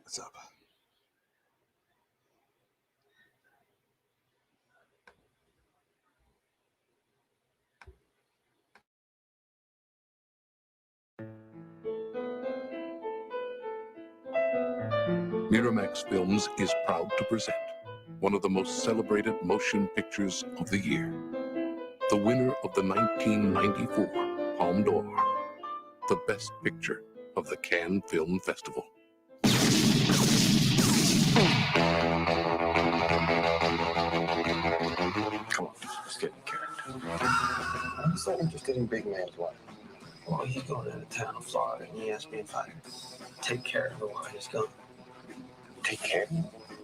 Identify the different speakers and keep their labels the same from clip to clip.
Speaker 1: What's up?
Speaker 2: Miramax Films is proud to present one of the most celebrated motion pictures of the year. The winner of the 1994 Palme d'Or, the best picture of the Cannes Film Festival.
Speaker 3: Come on, let's get in character. I'm so interested in big man's wife. Well, he's going out of town in Florida, and he asked me if I'd take care of her while he's gone. Take care of her?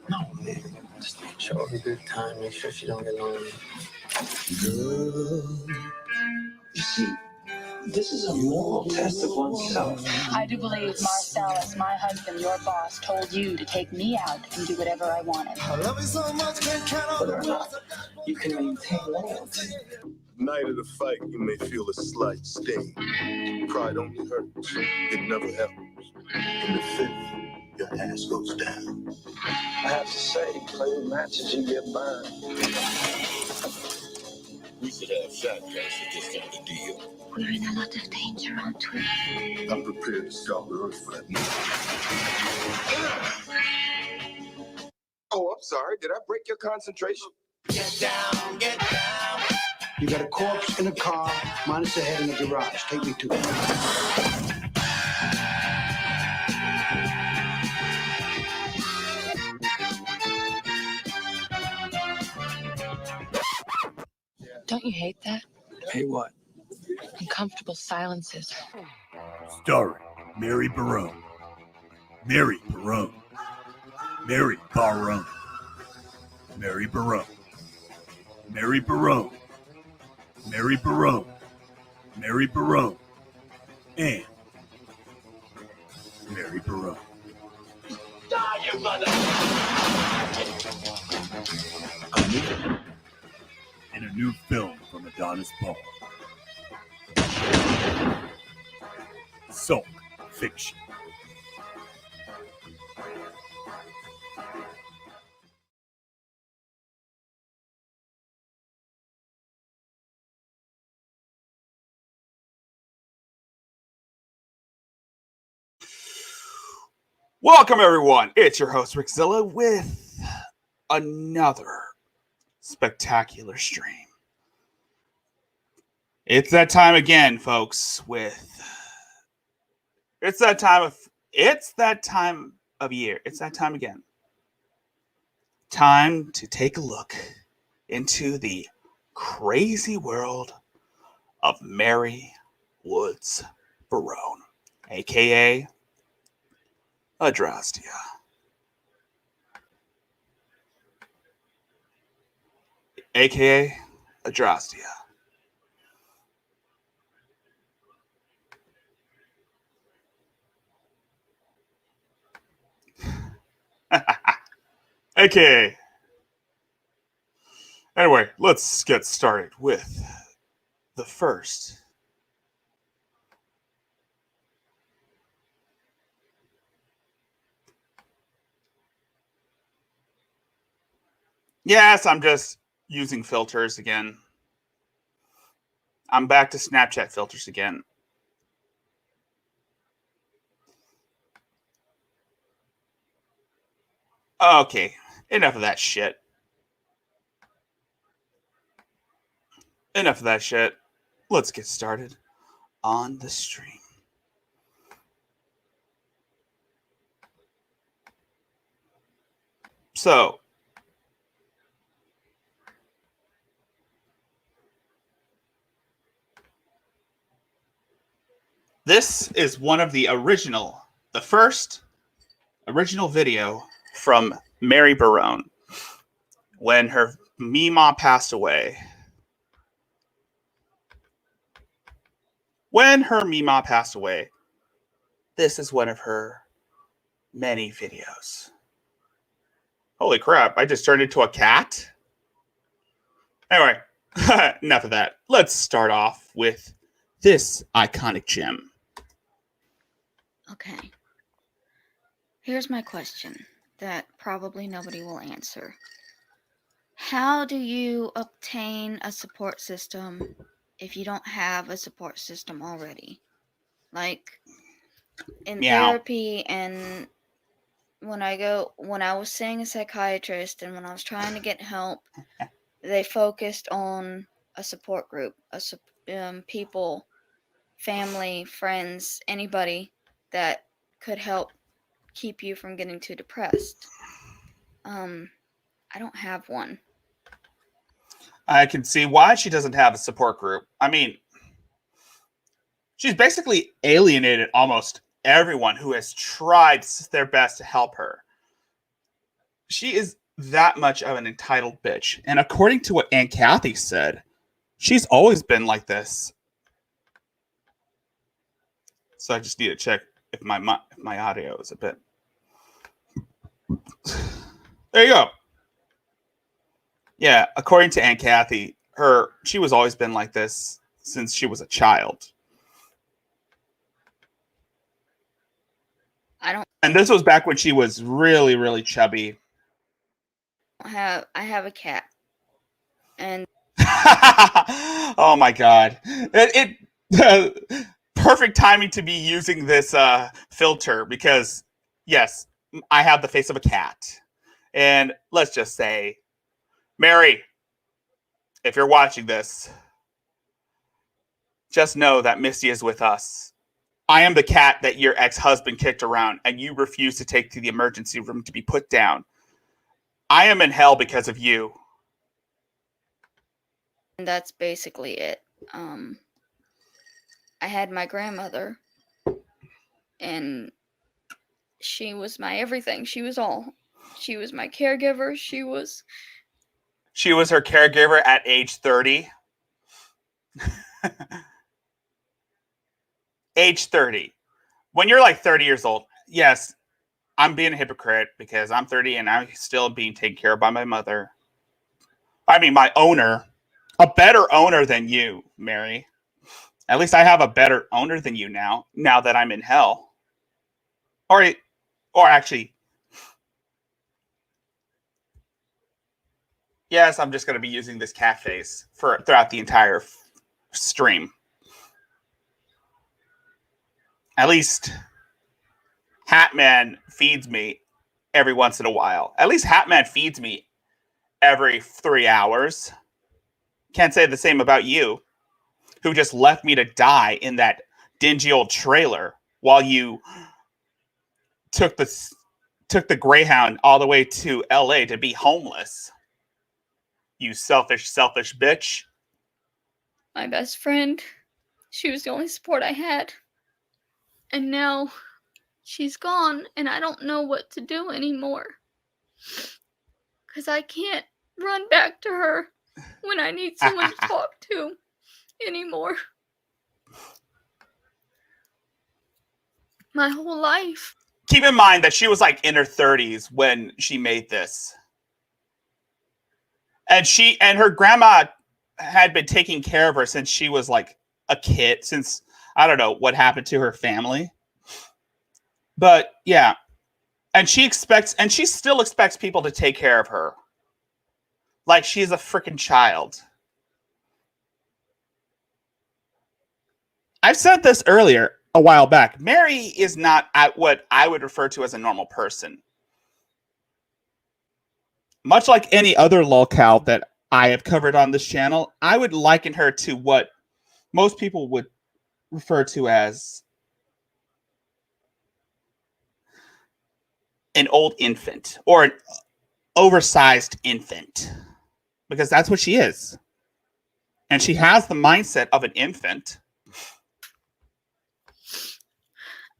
Speaker 3: No, man. Just show her a good time, make sure she don't get lonely. Girl, you see, this is a moral test of oneself.
Speaker 4: I do believe Marcellus, my husband, your boss, told you to take me out and do whatever I wanted.
Speaker 3: I love you so much, can't count on whether or not you can maintain loyalty.
Speaker 5: Night of the fight, you may feel a slight sting. Pride only hurts, it never helps. In the fifth, your ass goes down.
Speaker 3: I have to say, play with matches, you get burned.
Speaker 5: We should have shotguns for this kind of deal.
Speaker 4: We're in a lot of danger, aren't we?
Speaker 5: I'm prepared to scour the earth for that moment.
Speaker 6: Oh, I'm sorry. Did I break your concentration?
Speaker 3: Get down, get down. You got a corpse in a car, minus the head in the garage. Take me to it.
Speaker 4: Don't you hate that?
Speaker 1: Hey, what?
Speaker 4: Uncomfortable silences.
Speaker 7: Starring Mary Barone. Mary Barone. Mary Barone. Mary Barone. Mary Barone. Mary Barone. Mary Barone. And Mary Barone.
Speaker 3: Die, you mother!
Speaker 7: In a new film from Adonis Paul. Sulk Fiction.
Speaker 1: Welcome, everyone. It's your host, Rickzilla, with another spectacular stream. It's that time again, folks, It's that time of year. It's that time again. Time to take a look into the crazy world of Mary Woods Barone, aka Adrastia. AKA Adrastia. AKA. Anyway, let's get started with the first. Yes, I'm just using filters again. I'm back to Snapchat filters again. Okay, enough of that shit. Let's get started on the stream. So, this is one of the first original video from Mary Barone when her Meemaw passed away. This is one of her many videos. Holy crap, I just turned into a cat? Anyway, enough of that. Let's start off with this iconic gem.
Speaker 4: Okay.
Speaker 8: Here's my question that probably nobody will answer. How do you obtain a support system if you don't have a support system already? Like in
Speaker 1: Meow.
Speaker 8: therapy, and when I was seeing a psychiatrist and when I was trying to get help, they focused on a support group, people, family, friends, anybody that could help keep you from getting too depressed. I don't have one.
Speaker 1: I can see why she doesn't have a support group. I mean, she's basically alienated almost everyone who has tried their best to help her. She is that much of an entitled bitch. And according to what Aunt Kathy said, she's always been like this. So I just need to check if my audio is a bit. There you go. Yeah, according to Aunt Kathy, she was always been like this since she was a child. And this was back when she was really, really chubby.
Speaker 8: I have a cat, and
Speaker 1: oh my god, perfect timing to be using this filter because yes, I have the face of a cat, and let's just say, Mary, if you're watching this, just know that Misty is with us. I am the cat that your ex-husband kicked around and you refused to take to the emergency room to be put down. I am in hell because of you.
Speaker 8: And that's basically it. I had my grandmother, and she was my everything. She was all. She was my caregiver. She was
Speaker 1: her caregiver at age 30. Age 30. When you're like 30 years old, yes, I'm being a hypocrite because I'm 30 and I'm still being taken care of by my mother. I mean, my owner. A better owner than you, Mary. At least I have a better owner than you now that I'm in hell. Or actually, yes, I'm just going to be using this cat face throughout the entire stream. At least Hatman feeds me every once in a while. At least Hatman feeds me every 3 hours. Can't say the same about you, who just left me to die in that dingy old trailer while you took the Greyhound all the way to LA to be homeless. You selfish bitch.
Speaker 8: my best friend. She was the only support I had. And now she's gone, and I don't know what to do anymore. Because I can't run back to her when I need someone to talk to anymore. My whole life.
Speaker 1: Keep in mind that she was like in her 30s when she made this. And her grandma had been taking care of her since she was like a kid, since I don't know what happened to her family. But yeah. And she still expects people to take care of her. Like she's a freaking child. I've said this earlier a while back. Mary is not at what I would refer to as a normal person. Much like any other lolcow that I have covered on this channel, I would liken her to what most people would refer to as an old infant or an oversized infant, because that's what she is. And she has the mindset of an infant.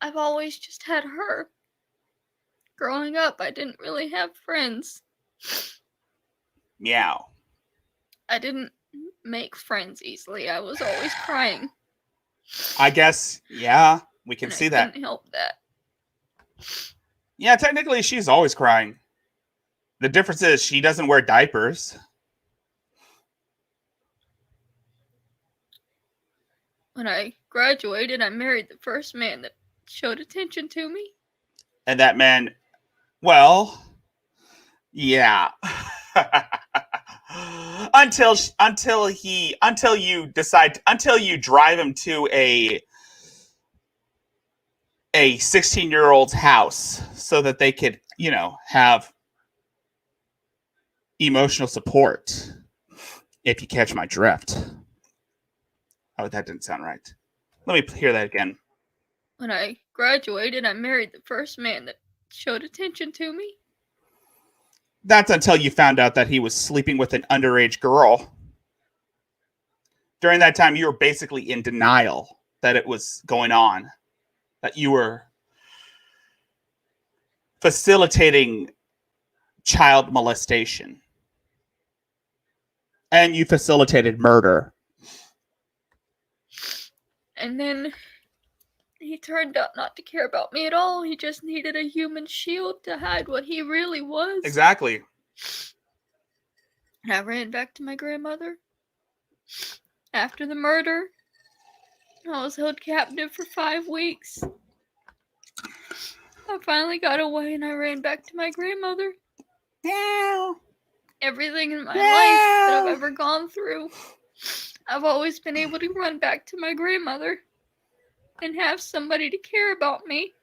Speaker 8: I've always just had her. Growing up, I didn't really have friends.
Speaker 1: Meow.
Speaker 8: I didn't make friends easily. I was always crying.
Speaker 1: I guess, yeah, we can see that.
Speaker 8: I couldn't help that.
Speaker 1: Yeah, technically, she's always crying. The difference is she doesn't wear diapers.
Speaker 8: When I graduated, I married the first man that showed attention to me.
Speaker 1: And that man, well, yeah. until you drive him to a 16-year-old's house so that they could, have emotional support. If you catch my drift. Oh, that didn't sound right. Let me hear that again.
Speaker 8: When I graduated, I married the first man that showed attention to me.
Speaker 1: That's until you found out that he was sleeping with an underage girl. During that time, you were basically in denial that it was going on, that you were facilitating child molestation. And you facilitated murder.
Speaker 8: And then he turned out not to care about me at all. He just needed a human shield to hide what he really was.
Speaker 1: Exactly.
Speaker 8: And I ran back to my grandmother. After the murder, I was held captive for 5 weeks. I finally got away and I ran back to my grandmother.
Speaker 1: Meow.
Speaker 8: Everything in my life that I've ever gone through, I've always been able to run back to my grandmother and have somebody to care about me.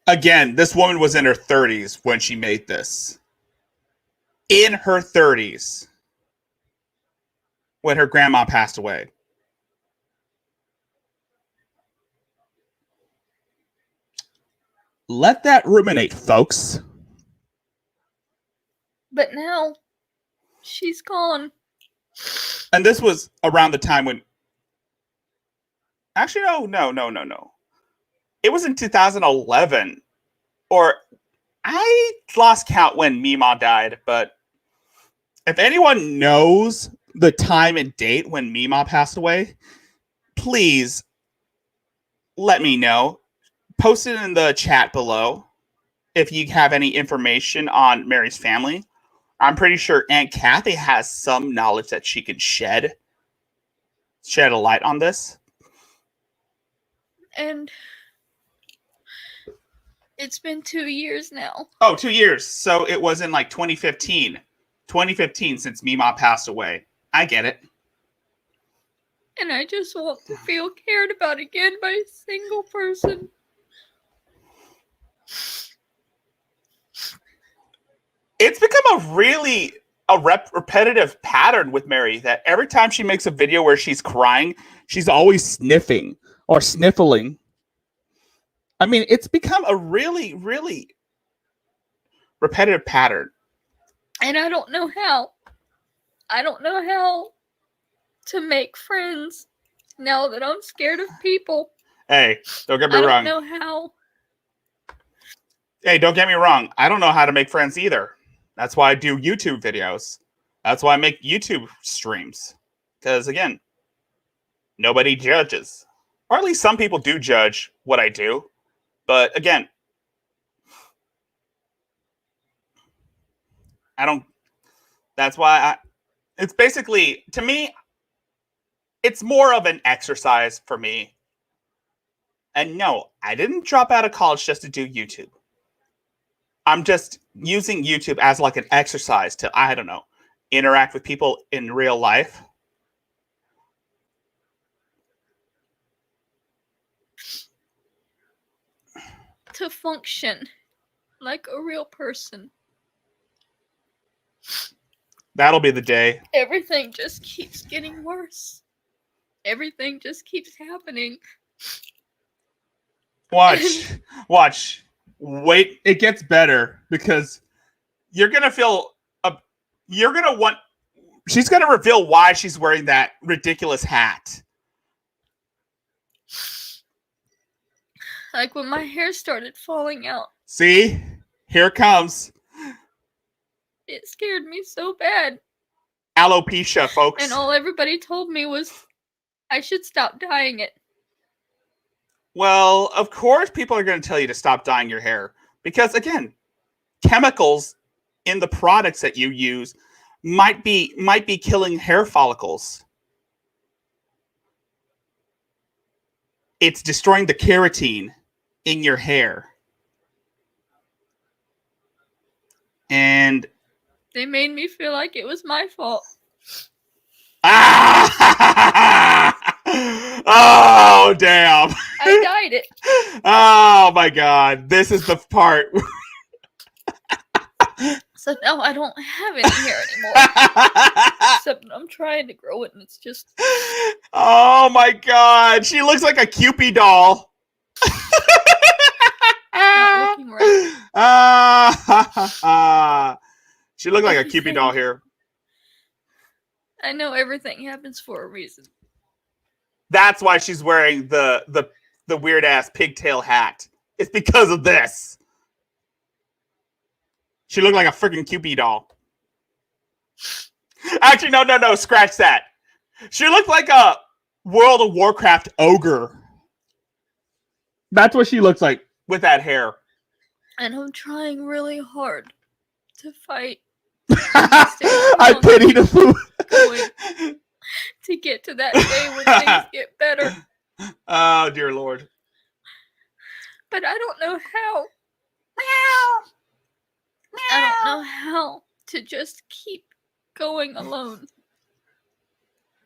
Speaker 1: Again, this woman was in her 30s when she made this. In her 30s. When her grandma passed away. Let that ruminate, folks.
Speaker 8: But now, she's gone.
Speaker 1: And this was around the time when... Actually, no. It was in 2011. Or, I lost count when Mima died, but if anyone knows the time and date when Mima passed away, please let me know. Post it in the chat below if you have any information on Mary's family. I'm pretty sure Aunt Kathy has some knowledge that she can shed a light on this.
Speaker 8: And it's been 2 years now.
Speaker 1: Oh, 2 years. So it was in like 2015. 2015 since Mima passed away. I get it.
Speaker 8: And I just want to feel cared about again by a single person.
Speaker 1: It's become a repetitive pattern with Mary that every time she makes a video where she's crying, she's always sniffing or sniffling. I mean, it's become a really, really repetitive pattern.
Speaker 8: And I don't know how. I don't know how to make friends now that I'm scared of people.
Speaker 1: Hey, don't get me wrong.
Speaker 8: I don't know how.
Speaker 1: Hey, don't get me wrong. I don't know how to make friends either. That's why I do YouTube videos. That's why I make YouTube streams. Because, again, nobody judges. Or at least some people do judge what I do. But, again, that's why it's basically, to me, it's more of an exercise for me. And no, I didn't drop out of college just to do YouTube. I'm just using YouTube as like an exercise to, I don't know, interact with people in real life.
Speaker 8: To function like a real person.
Speaker 1: That'll be the day.
Speaker 8: Everything just keeps getting worse. Everything just keeps happening.
Speaker 1: Watch. Wait, it gets better because you're going to feel, she's going to reveal why she's wearing that ridiculous hat.
Speaker 8: Like when my hair started falling out.
Speaker 1: See? Here it comes.
Speaker 8: It scared me so bad.
Speaker 1: Alopecia, folks.
Speaker 8: And all everybody told me was I should stop dyeing it.
Speaker 1: Well, of course people are going to tell you to stop dyeing your hair. Because, again, chemicals in the products that you use might be killing hair follicles. It's destroying the keratin in your hair. And
Speaker 8: They made me feel like it was my fault.
Speaker 1: Oh, damn.
Speaker 8: I dyed it.
Speaker 1: Oh, my God. This is the part.
Speaker 8: So now I don't have any hair anymore. Except I'm trying to grow it and it's just...
Speaker 1: Oh, my God. She looks like a Cupid doll.
Speaker 8: not looking right.
Speaker 1: She looked like a Cupid doll here.
Speaker 8: I know everything happens for a reason.
Speaker 1: That's why she's wearing the weird ass pigtail hat. It's because of this. She looked like a freaking Cupid doll. Actually, no, scratch that. She looked like a World of Warcraft ogre. That's what she looks like with that hair.
Speaker 8: And I'm trying really hard to fight.
Speaker 1: I pity the fool.
Speaker 8: To get to that day when things get better.
Speaker 1: Oh, dear Lord.
Speaker 8: But I don't know how. I don't know how to just keep going alone.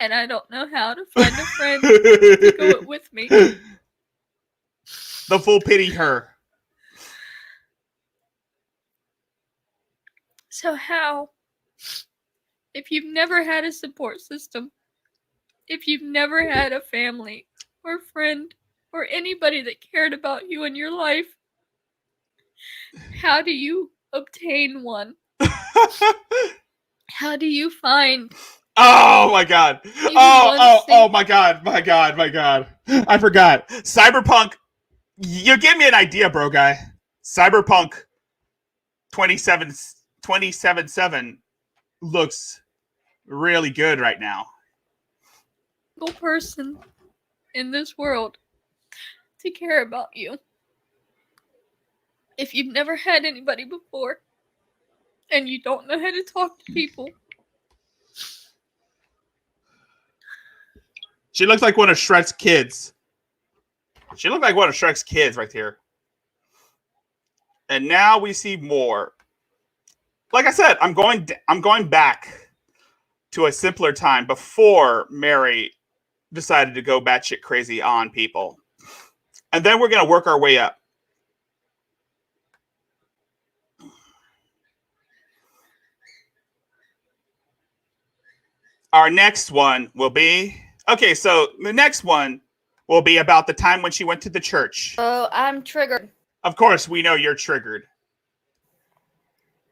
Speaker 8: And I don't know how to find a friend to go it with me.
Speaker 1: The fool pity her.
Speaker 8: So how? If you've never had a support system, if you've never had a family or friend or anybody that cared about you in your life, how do you obtain one? How do you find?
Speaker 1: Oh my God. Oh my God. I forgot. Cyberpunk. You give me an idea, bro guy. Cyberpunk 2077 looks really good right now.
Speaker 8: Single person in this world to care about you. If you've never had anybody before and you don't know how to talk to people.
Speaker 1: She looks like one of Shrek's kids. She looked like one of Shrek's kids right here. And now we see more. Like I said, I'm going back to a simpler time before Mary decided to go batshit crazy on people. And then we're going to work our way up. Our next one will be... Okay, so the next one will be about the time when she went to the church.
Speaker 8: Oh, I'm triggered.
Speaker 1: Of course, we know you're triggered.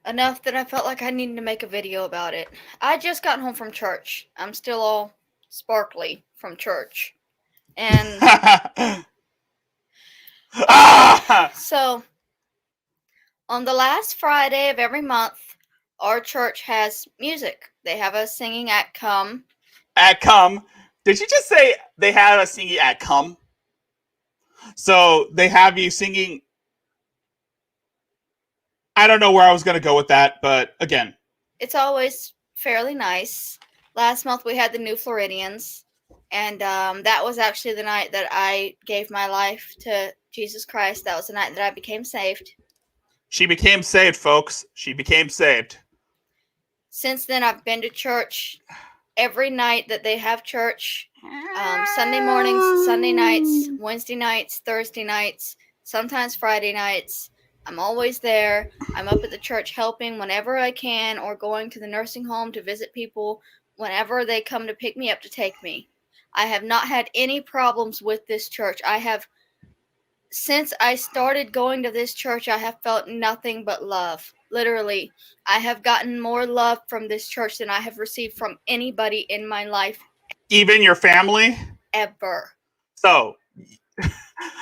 Speaker 8: Enough that I felt like I needed to make a video about it. I just got home from church. I'm still all sparkly from church. And so, on the last Friday of every month, our church has music. They have us singing at Come.
Speaker 1: At Come? Did you just say they have us singing at Come? So they have you singing... I don't know where I was going to go with that, but again.
Speaker 8: It's always fairly nice. Last month we had the New Floridians, and that was actually the night that I gave my life to Jesus Christ. That was the night that I became saved.
Speaker 1: She became saved, folks. She became saved.
Speaker 8: Since then, I've been to church every night that they have church. Sunday mornings, Sunday nights, Wednesday nights, Thursday nights, sometimes Friday nights. I'm always there. I'm up at the church helping whenever I can, or going to the nursing home to visit people whenever they come to pick me up to take me. I have not had any problems with this church. Since I started going to this church, I have felt nothing but love. Literally, I have gotten more love from this church than I have received from anybody in my life.
Speaker 1: Even your family?
Speaker 8: Ever.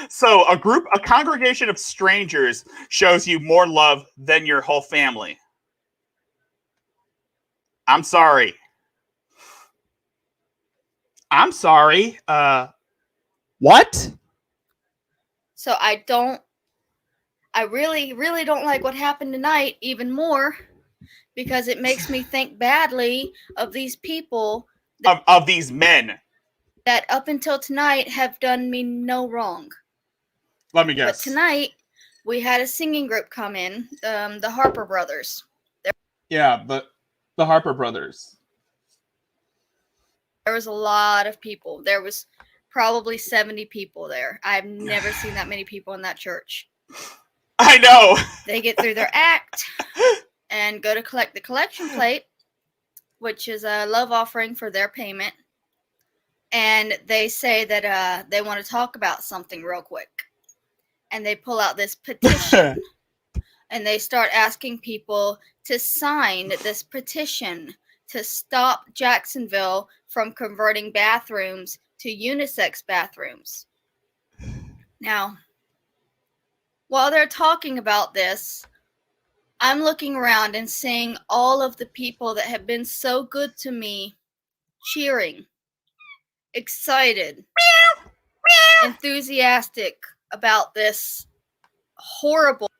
Speaker 1: So a congregation of strangers shows you more love than your whole family. I'm sorry. What?
Speaker 8: So I really, really don't like what happened tonight even more, because it makes me think badly of these people.
Speaker 1: Of these men.
Speaker 8: That up until tonight have done me no wrong.
Speaker 1: Let me guess.
Speaker 8: But tonight, we had a singing group come in, the Harper Brothers.
Speaker 1: Yeah, the Harper brothers.
Speaker 8: There was a lot of people. There was probably 70 people there. I've never seen that many people in that church.
Speaker 1: I know.
Speaker 8: They get through their act and go to collect the collection plate, which is a love offering for their payment. And they say that they want to talk about something real quick. And they pull out this petition. And they start asking people to sign this petition to stop Jacksonville from converting bathrooms to unisex bathrooms. Now, while they're talking about this, I'm looking around and seeing all of the people that have been so good to me cheering, excited, enthusiastic about this horrible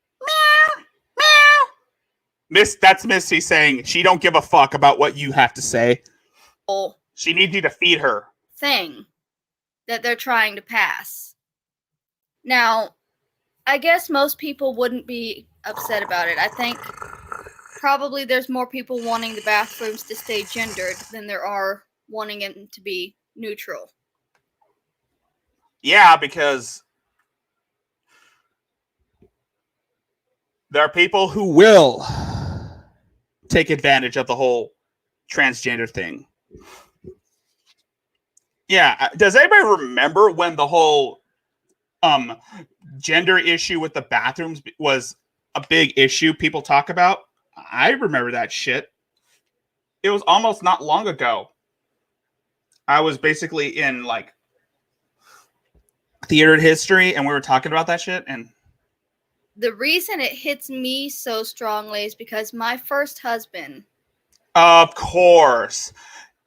Speaker 1: That's Missy saying she don't give a fuck about what you have to say. She needs you to feed her.
Speaker 8: thing that they're trying to pass. Now, I guess most people wouldn't be upset about it. I think probably there's more people wanting the bathrooms to stay gendered than there are wanting it to be neutral.
Speaker 1: Yeah, because there are people who will take advantage of the whole transgender thing. Yeah, does anybody remember when the whole gender issue with the bathrooms was a big issue people talk about? I remember that shit. It was almost not long ago. I was basically in like theater history and we were talking about that shit. And
Speaker 8: the reason it hits me so strongly is because my first husband,
Speaker 1: of course,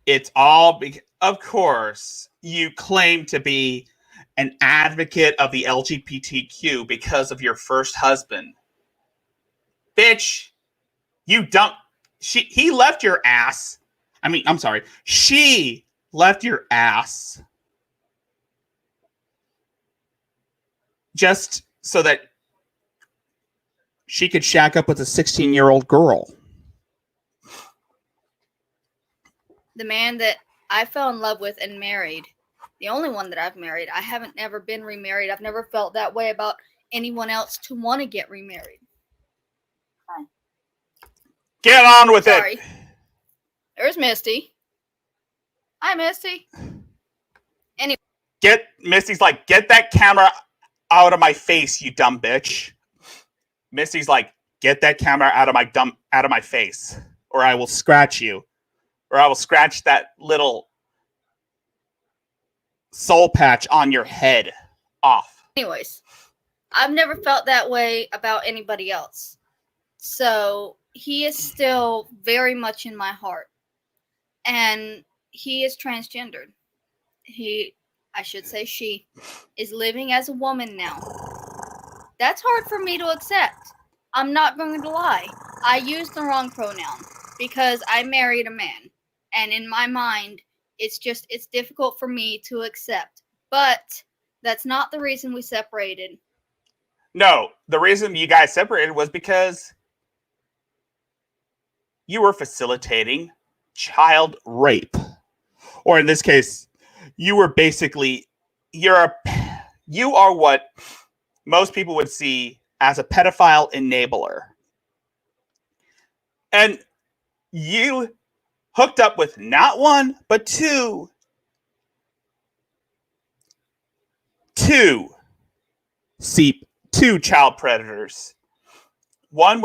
Speaker 1: it's all of course you claim to be an advocate of the LGBTQ because of your first husband. Bitch, you don't. He left your ass. I mean, I'm sorry. She left your ass just so that she could shack up with a 16-year-old girl.
Speaker 8: the man that I fell in love with and married, the only one that I've married. I haven't ever been remarried. I've never felt that way about anyone else to want to get remarried. Hi.
Speaker 1: Get on with
Speaker 8: Sorry.
Speaker 1: it.
Speaker 8: There's Misty. Hi, Misty. Anyway.
Speaker 1: Misty's like, get that camera out of my face, you dumb bitch. Misty's like, get that camera out of my face, or I will scratch you, or I will scratch that little soul patch on your head off.
Speaker 8: Anyways, I've never felt that way about anybody else. So he is still very much in my heart. And he is transgendered. I should say she, is living as a woman now. That's hard for me to accept. I'm not going to lie. I used the wrong pronoun because I married a man. And in my mind, it's difficult for me to accept. But that's not the reason we separated.
Speaker 1: No, the reason you guys separated was because you were facilitating child rape. Or in this case, you were basically, you are what most people would see as a pedophile enabler. And you hooked up with not one, but two child predators. One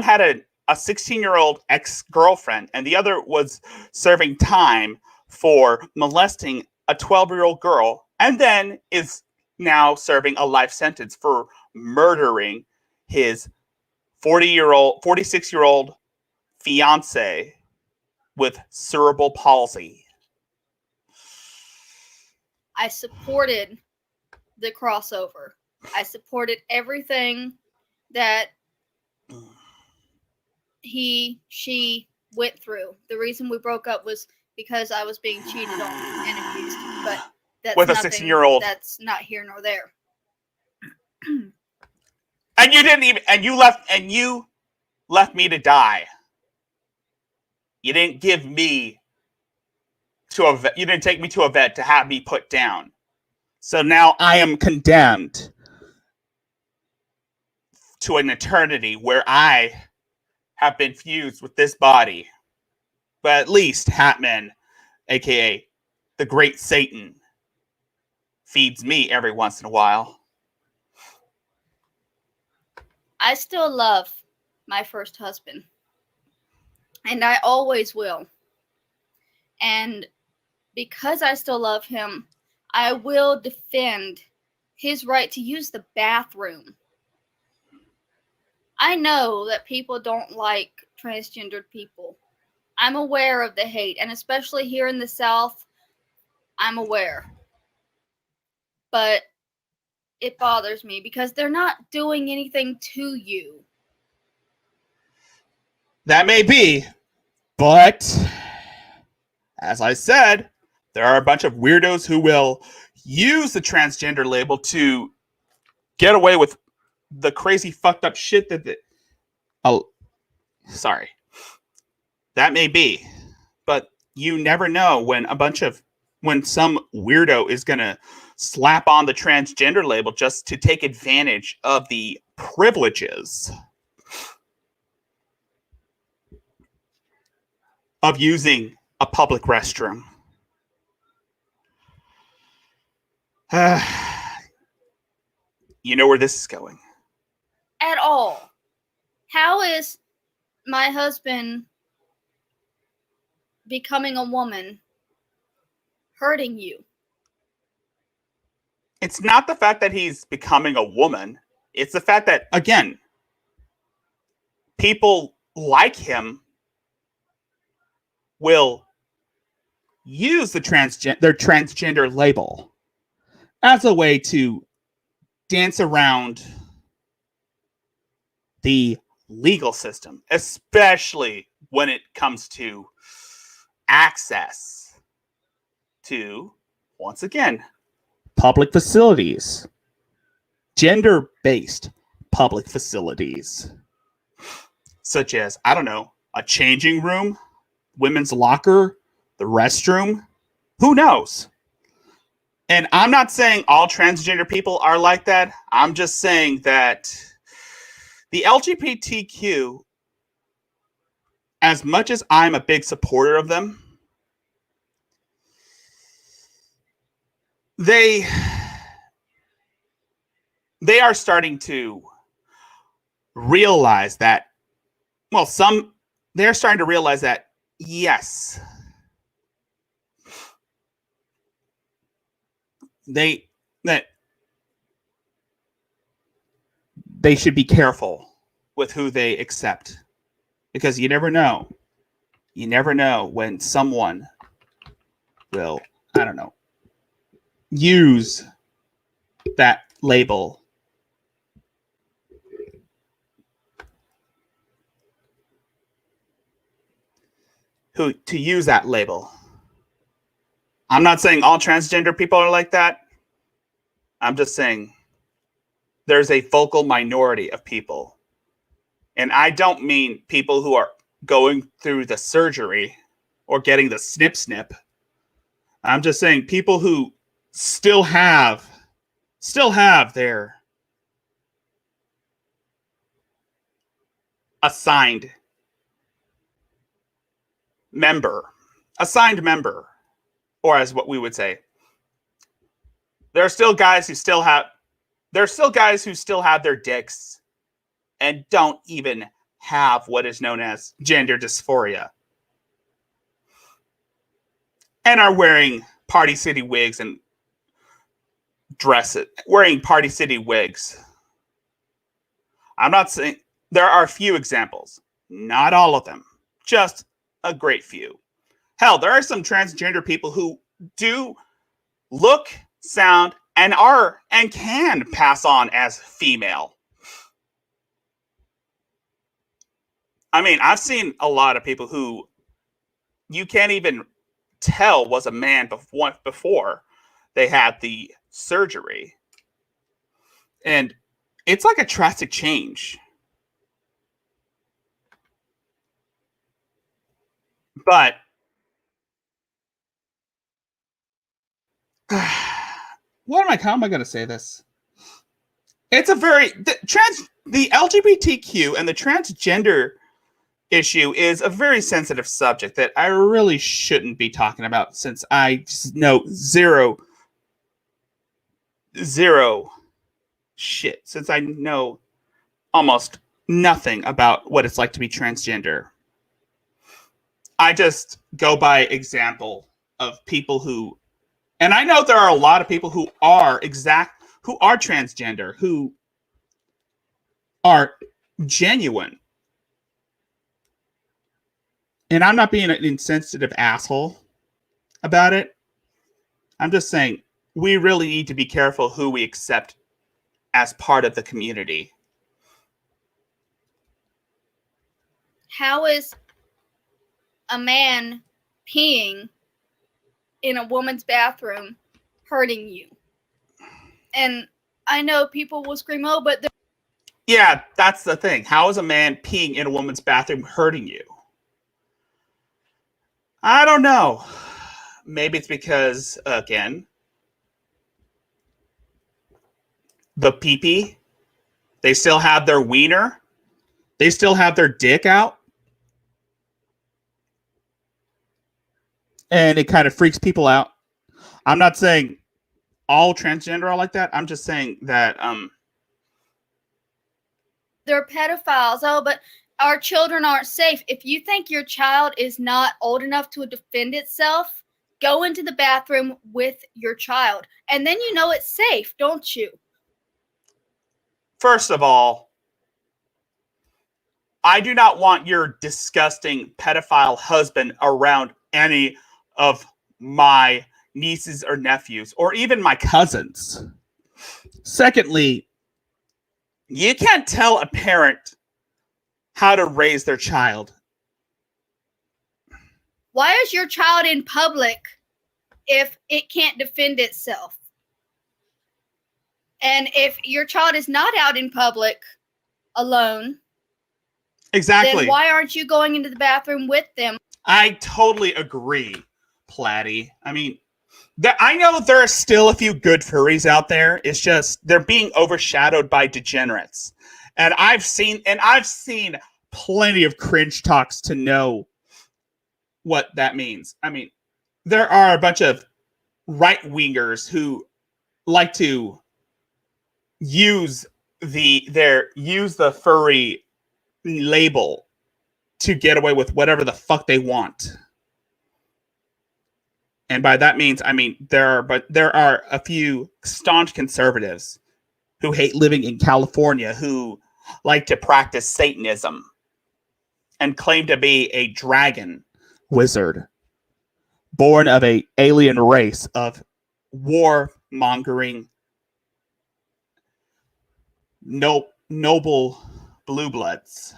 Speaker 1: had a 16-year-old ex-girlfriend, and the other was serving time for molesting a 12-year-old girl, and then is now serving a life sentence for murdering his 46-year-old fiance with cerebral palsy.
Speaker 8: I supported the crossover. I supported everything that she went through. The reason we broke up was because I was being cheated on and abused. But that's
Speaker 1: with a 16-year-old.
Speaker 8: That's not here nor there.
Speaker 1: And you didn't even, and you left me to die. You didn't give me to a vet. You didn't take me to a vet to have me put down. So now I am condemned to an eternity where I have been fused with this body. But at least Hatman, aka the Great Satan, feeds me every once in a while.
Speaker 8: I still love my first husband. And I always will. And because I still love him, I will defend his right to use the bathroom. I know that people don't like transgendered people. I'm aware of the hate, and especially here in the South, I'm aware. But it bothers me because they're not doing anything to you.
Speaker 1: That may be, but as I said, there are a bunch of weirdos who will use the transgender label to get away with the crazy fucked up shit that sorry. That may be, but you never know when some weirdo is going to slap on the transgender label just to take advantage of the privileges of using a public restroom. You know where this is going.
Speaker 8: At all. How is my husband becoming a woman hurting you?
Speaker 1: It's not the fact that he's becoming a woman. It's the fact that, again, people like him will use their transgender label as a way to dance around the legal system, especially when it comes to access to, once again, public facilities, gender-based public facilities, such as, I don't know, a changing room, women's locker, the restroom, who knows? And I'm not saying all transgender people are like that. I'm just saying that the LGBTQ, as much as I'm a big supporter of them, they are starting to realize that, well, they're starting to realize that, yes, that they should be careful with who they accept, because you never know. You never know when someone will, I don't know, use that label to use that label. I'm not saying all transgender people are like that. I'm just saying there's a vocal minority of people. And I don't mean people who are going through the surgery or getting the snip. I'm just saying people who still have their assigned member, or as what we would say, there are still guys who still have their dicks and don't even have what is known as gender dysphoria, and are wearing Party City wigs and wearing Party City wigs. I'm not saying, there are a few examples, not all of them, just a great few. Hell, there are some transgender people who do look, sound, and can pass on as female. I mean, I've seen a lot of people who you can't even tell was a man before they had the surgery. And it's like a drastic change. But how am I going to say this? It's a the LGBTQ and the transgender issue is a very sensitive subject that I really shouldn't be talking about, since I know zero shit, since I know almost nothing about what it's like to be transgender. I just go by example of people who, and I know there are a lot of people who are transgender, who are genuine. And I'm not being an insensitive asshole about it. I'm just saying we really need to be careful who we accept as part of the community.
Speaker 8: How is a man peeing in a woman's bathroom hurting you? And I know people will scream, oh, but
Speaker 1: yeah, that's the thing. How is a man peeing in a woman's bathroom hurting you? I don't know. Maybe it's because, again, the pee-pee, they still have their wiener, they still have their dick out, and it kind of freaks people out. I'm not saying all transgender are like that. I'm just saying that
Speaker 8: they're pedophiles. Oh, but our children aren't safe. If you think your child is not old enough to defend itself, go into the bathroom with your child. And then you know it's safe, don't you?
Speaker 1: First of all, I do not want your disgusting pedophile husband around any of my nieces or nephews, or even my cousins. Secondly, you can't tell a parent how to raise their child.
Speaker 8: Why is your child in public if it can't defend itself? And if your child is not out in public alone,
Speaker 1: exactly,
Speaker 8: then why aren't you going into the bathroom with them?
Speaker 1: I totally agree, Platty. I mean, I know there are still a few good furries out there. It's just they're being overshadowed by degenerates. And I've seen plenty of cringe talks to know what that means. I mean, there are a bunch of right-wingers who like to use the furry label to get away with whatever the fuck they want. And by that means, I mean there are a few staunch conservatives who hate living in California who like to practice Satanism and claim to be a dragon wizard born of an alien race of war-mongering noble blue bloods.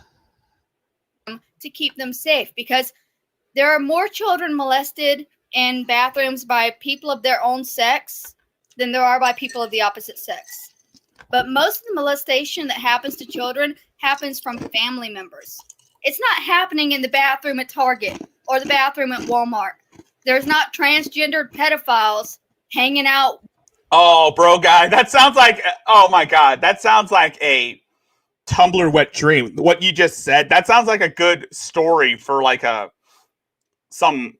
Speaker 8: To keep them safe, because there are more children molested in bathrooms by people of their own sex than there are by people of the opposite sex. But most of the molestation that happens to children happens from family members. It's not happening in the bathroom at Target or the bathroom at Walmart. There's not transgendered pedophiles hanging out.
Speaker 1: Oh, bro, guy, that sounds like, oh my God, that sounds like a Tumblr wet dream. What you just said, that sounds like a good story for like some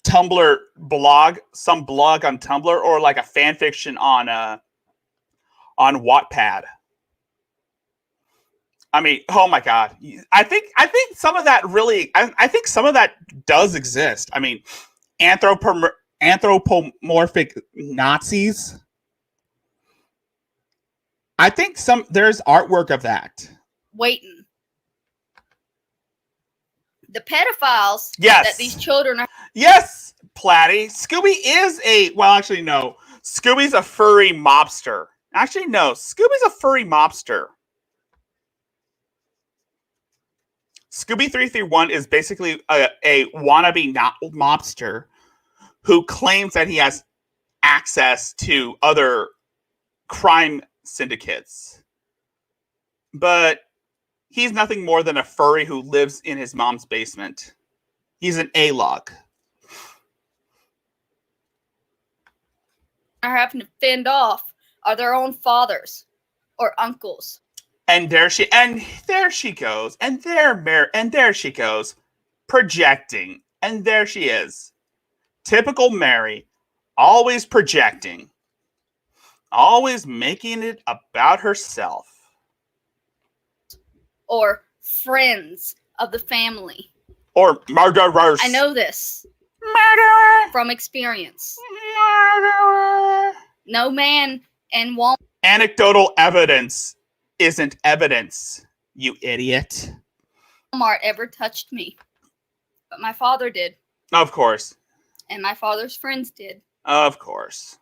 Speaker 1: Tumblr blog, some blog on Tumblr, or like a fan fiction on Wattpad. I mean, oh my God. I think some of that really, I think some of that does exist. I mean, anthropomorphic Nazis. I think there's artwork of that.
Speaker 8: Waiting. The pedophiles
Speaker 1: yes.
Speaker 8: that these children are.
Speaker 1: Yes, Platty. Scooby is actually, no. Scooby's a furry mobster. Actually, no. Scooby's a furry mobster. Scooby 331 is basically a wannabe mobster who claims that he has access to other crime syndicates. But he's nothing more than a furry who lives in his mom's basement. He's an A-log.
Speaker 8: Are having to fend off are their own fathers or uncles.
Speaker 1: And there she goes. And there she goes. Projecting. And there she is. Typical Mary. Always projecting. Always making it about herself.
Speaker 8: Or friends of the family.
Speaker 1: Or murderers.
Speaker 8: I know this
Speaker 1: Murderer.
Speaker 8: from experience.
Speaker 1: Murderer.
Speaker 8: No man in Walmart
Speaker 1: Anecdotal evidence isn't evidence, you idiot.
Speaker 8: ever touched me. But my father did.
Speaker 1: Of course.
Speaker 8: And my father's friends did.
Speaker 1: Of course.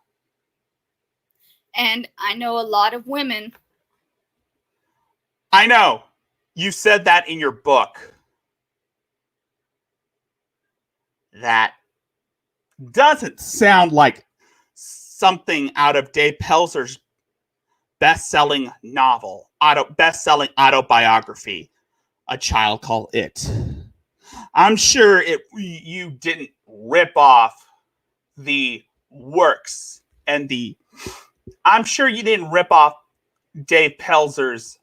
Speaker 8: And I know a lot of women.
Speaker 1: I know. You said that in your book. That doesn't sound like something out of Dave Pelzer's best-selling novel, best-selling autobiography, A Child Called It. I'm sure you didn't rip off the works and I'm sure you didn't rip off Dave Pelzer's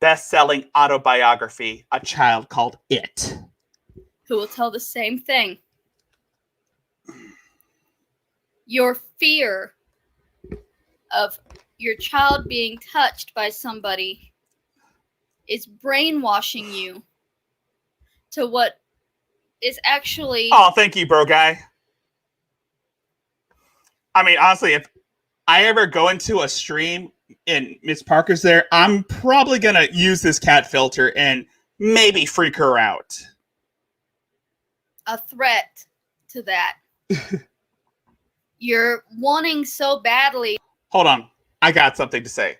Speaker 1: best-selling autobiography, A Child Called It.
Speaker 8: Who will tell the same thing. Your fear of your child being touched by somebody is brainwashing you to what is actually...
Speaker 1: Oh, thank you, bro guy. I mean, honestly, if I ever go into a stream and Miss Parker's there, I'm probably going to use this cat filter and maybe freak her out.
Speaker 8: a threat to that. You're wanting so badly.
Speaker 1: Hold on. I got something to say.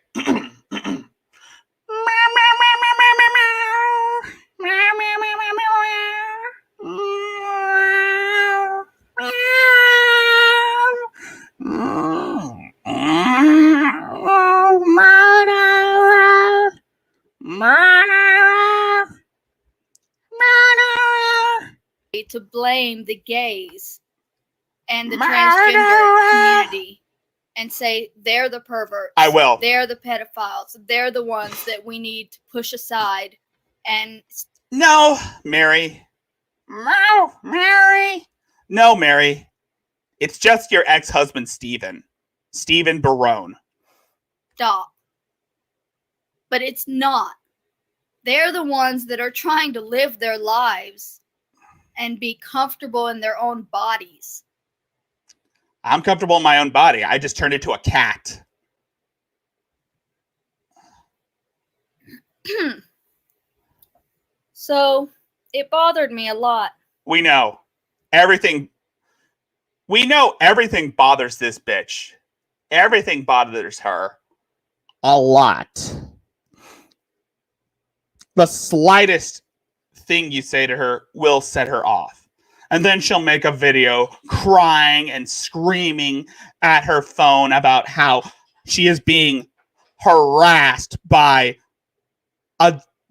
Speaker 8: To blame the gays and the transgender community and say they're the perverts.
Speaker 1: I will.
Speaker 8: They're the pedophiles. They're the ones that we need to push aside. And
Speaker 1: no, Mary. No, Mary. No, Mary. It's just your ex-husband, Stephen Barone.
Speaker 8: Stop. But it's not. They're the ones that are trying to live their lives and be comfortable in their own bodies.
Speaker 1: I'm comfortable in my own body. I just turned into a cat.
Speaker 8: So, it bothered me a lot.
Speaker 1: We know. Everything bothers this bitch. Everything bothers her. A lot. The slightest thing you say to her will set her off. And then she'll make a video crying and screaming at her phone about how she is being harassed by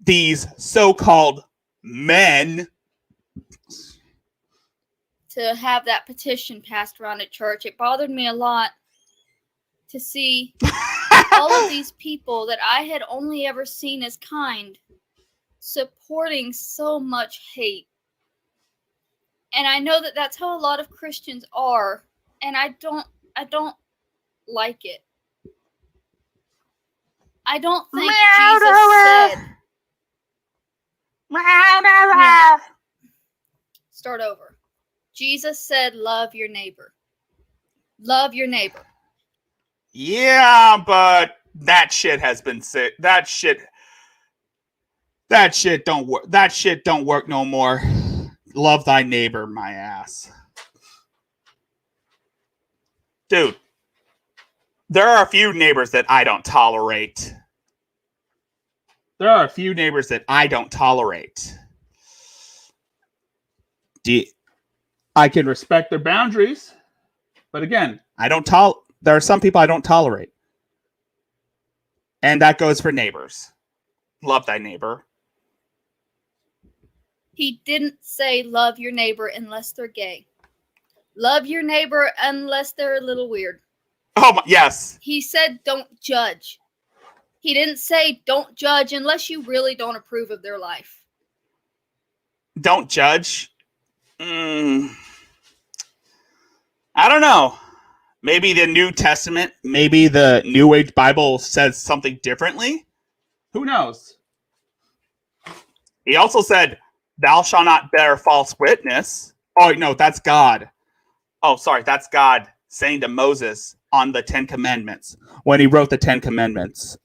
Speaker 1: these so-called men.
Speaker 8: To have that petition passed around at church, it bothered me a lot to see all of these people that I had only ever seen as kind supporting so much hate. And I know that that's how a lot of Christians are, and I don't like it. I don't think Jesus said, yeah. Start over. Jesus said, love your neighbor. Love your neighbor.
Speaker 1: Yeah, but that shit has been sick. That shit don't work. That shit don't work no more. Love thy neighbor, my ass. Dude, there are a few neighbors that I don't tolerate. I can respect their boundaries, but again, there are some people I don't tolerate. And that goes for neighbors. Love thy neighbor.
Speaker 9: He didn't say love your neighbor unless they're gay. Love your neighbor unless they're a little weird.
Speaker 1: Oh, my, yes.
Speaker 9: He said don't judge. He didn't say don't judge unless you really don't approve of their life.
Speaker 1: Don't judge. I don't know. Maybe the New Testament, maybe the New Age Bible says something differently. Who knows? He also said, thou shalt not bear false witness. Oh, no, that's God. Oh, sorry, that's God saying to Moses on the 10 Commandments when he wrote the 10 Commandments.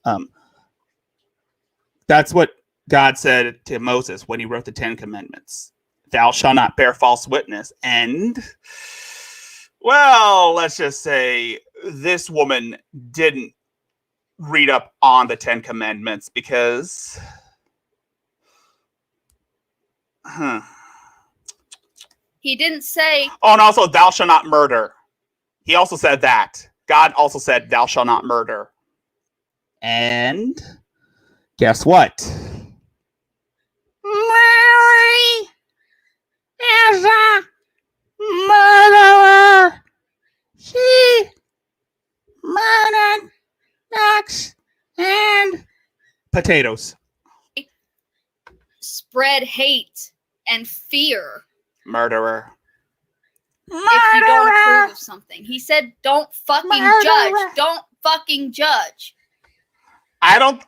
Speaker 1: That's what God said to Moses when he wrote the 10 Commandments. Thou shalt not bear false witness. And, well, let's just say this woman didn't read up on the 10 Commandments because...
Speaker 9: He didn't say...
Speaker 1: Oh, and also, thou shalt not murder. He also said that. God also said, thou shalt not murder. And guess what? Mary is a murderer. She murdered ducks and potatoes.
Speaker 9: Spread hate and fear.
Speaker 1: Murderer.
Speaker 9: If you don't approve of something. He said don't fucking judge. Don't fucking judge.
Speaker 1: I don't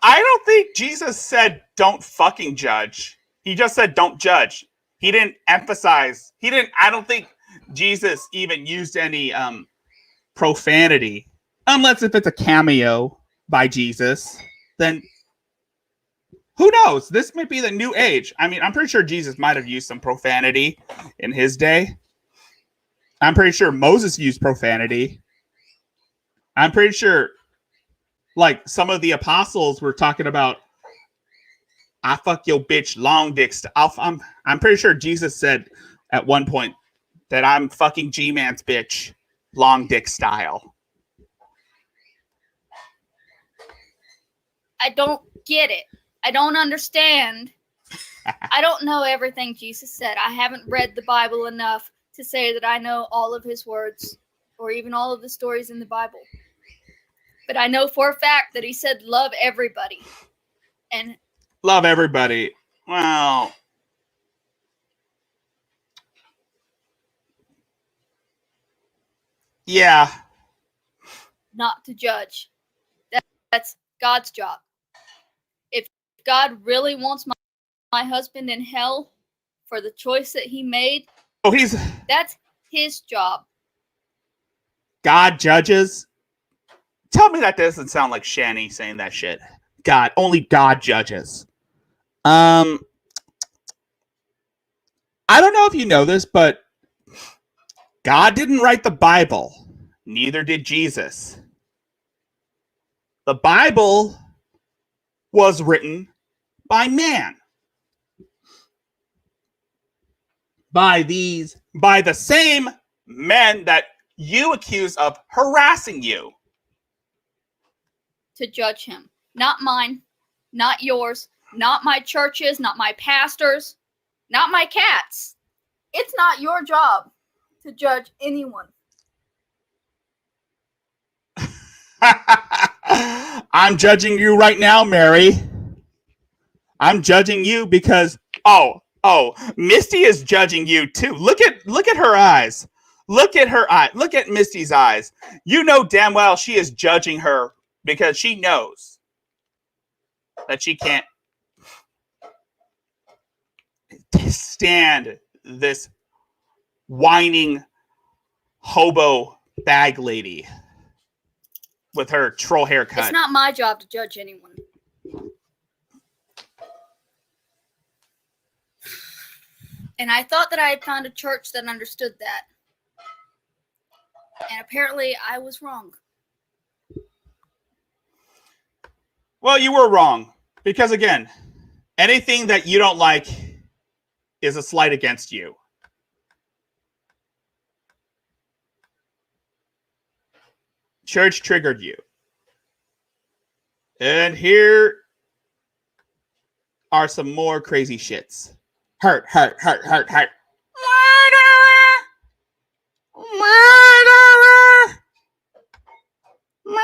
Speaker 1: think Jesus said don't fucking judge. He just said don't judge. He didn't emphasize. I don't think Jesus even used any profanity. Unless if it's a cameo by Jesus, then who knows? This might be the new age. I mean, I'm pretty sure Jesus might have used some profanity in his day. I'm pretty sure Moses used profanity. I'm pretty sure, like, some of the apostles were talking about, I fuck your bitch long dick. I'm pretty sure Jesus said at one point that I'm fucking G-Man's bitch long dick style.
Speaker 9: I don't get it. I don't understand. I don't know everything Jesus said. I haven't read the Bible enough to say that I know all of his words or even all of the stories in the Bible. But I know for a fact that he said love everybody. And
Speaker 1: love everybody. Well, yeah.
Speaker 9: Not to judge. That's God's job. If God really wants my husband in hell for the choice that he made, that's his job.
Speaker 1: God judges? Tell me that doesn't sound like Shani saying that shit. God, only God judges. I don't know if you know this, but God didn't write the Bible. Neither did Jesus. The Bible was written by man. By the same men that you accuse of harassing you.
Speaker 9: To judge him. Not mine. Not yours. Not my churches. Not my pastors. Not my cats. It's not your job to judge anyone.
Speaker 1: I'm judging you right now, Mary. I'm judging you because Misty is judging you too. Look at her eyes. Look at her eye. Look at Misty's eyes. You know damn well she is judging her because she knows that she can't stand this whining hobo bag lady with her troll haircut.
Speaker 9: It's not my job to judge anyone. And I thought that I had found a church that understood that. And apparently I was wrong.
Speaker 1: Well, you were wrong. Because again, anything that you don't like is a slight against you. Church triggered you. And here are some more crazy shits. Hurt. Murderer! Murderer!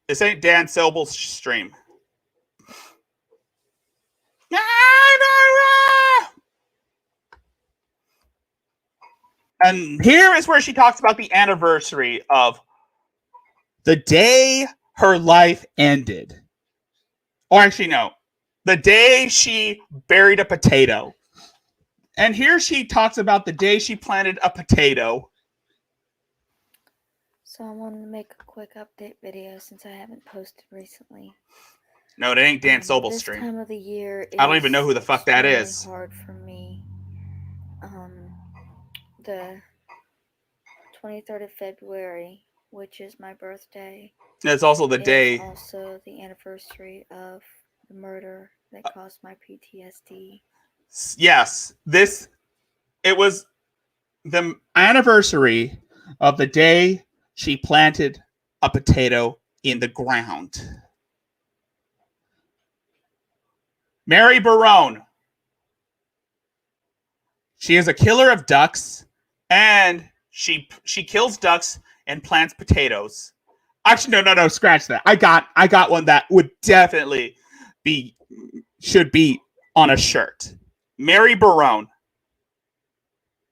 Speaker 1: This ain't Dan Sobel's stream. And here is where she talks about the anniversary of the day her life ended. Or actually, no. The day she buried a potato. And here she talks about the day she planted a potato.
Speaker 8: So I wanted to make a quick update video since I haven't posted recently.
Speaker 1: No, that ain't Dan Sobel's stream.
Speaker 8: This time of the year
Speaker 1: I don't even know who the fuck that is.
Speaker 8: Hard for me. The 23rd of February, which is my birthday.
Speaker 1: It's also the day.
Speaker 8: Also the anniversary of the murder that caused my PTSD.
Speaker 1: Yes, it was the anniversary of the day she planted a potato in the ground. Mary Barone. She is a killer of ducks, and she kills ducks and plants potatoes. Actually, no, scratch that. I got one that would definitely should be on a shirt. Mary Barone,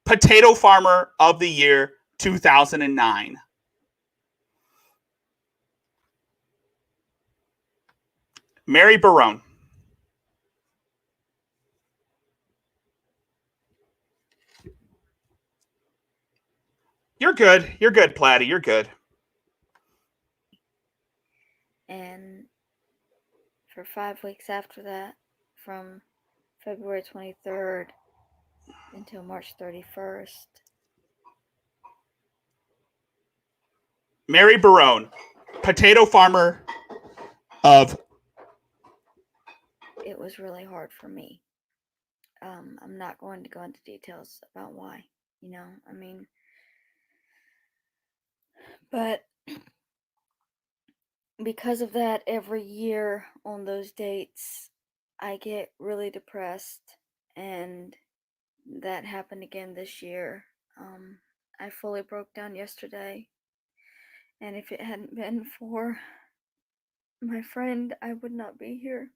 Speaker 1: Potato Farmer of the Year 2009. Mary Barone. You're good, Platty. You're good.
Speaker 8: And for 5 weeks after that, from February 23rd until March 31st.
Speaker 1: Mary Barone, Potato Farmer of...
Speaker 8: It was really hard for me. I'm not going to go into details about why, but because of that, every year on those dates, I get really depressed, and that happened again this year. I fully broke down yesterday, and if it hadn't been for my friend, I would not be here.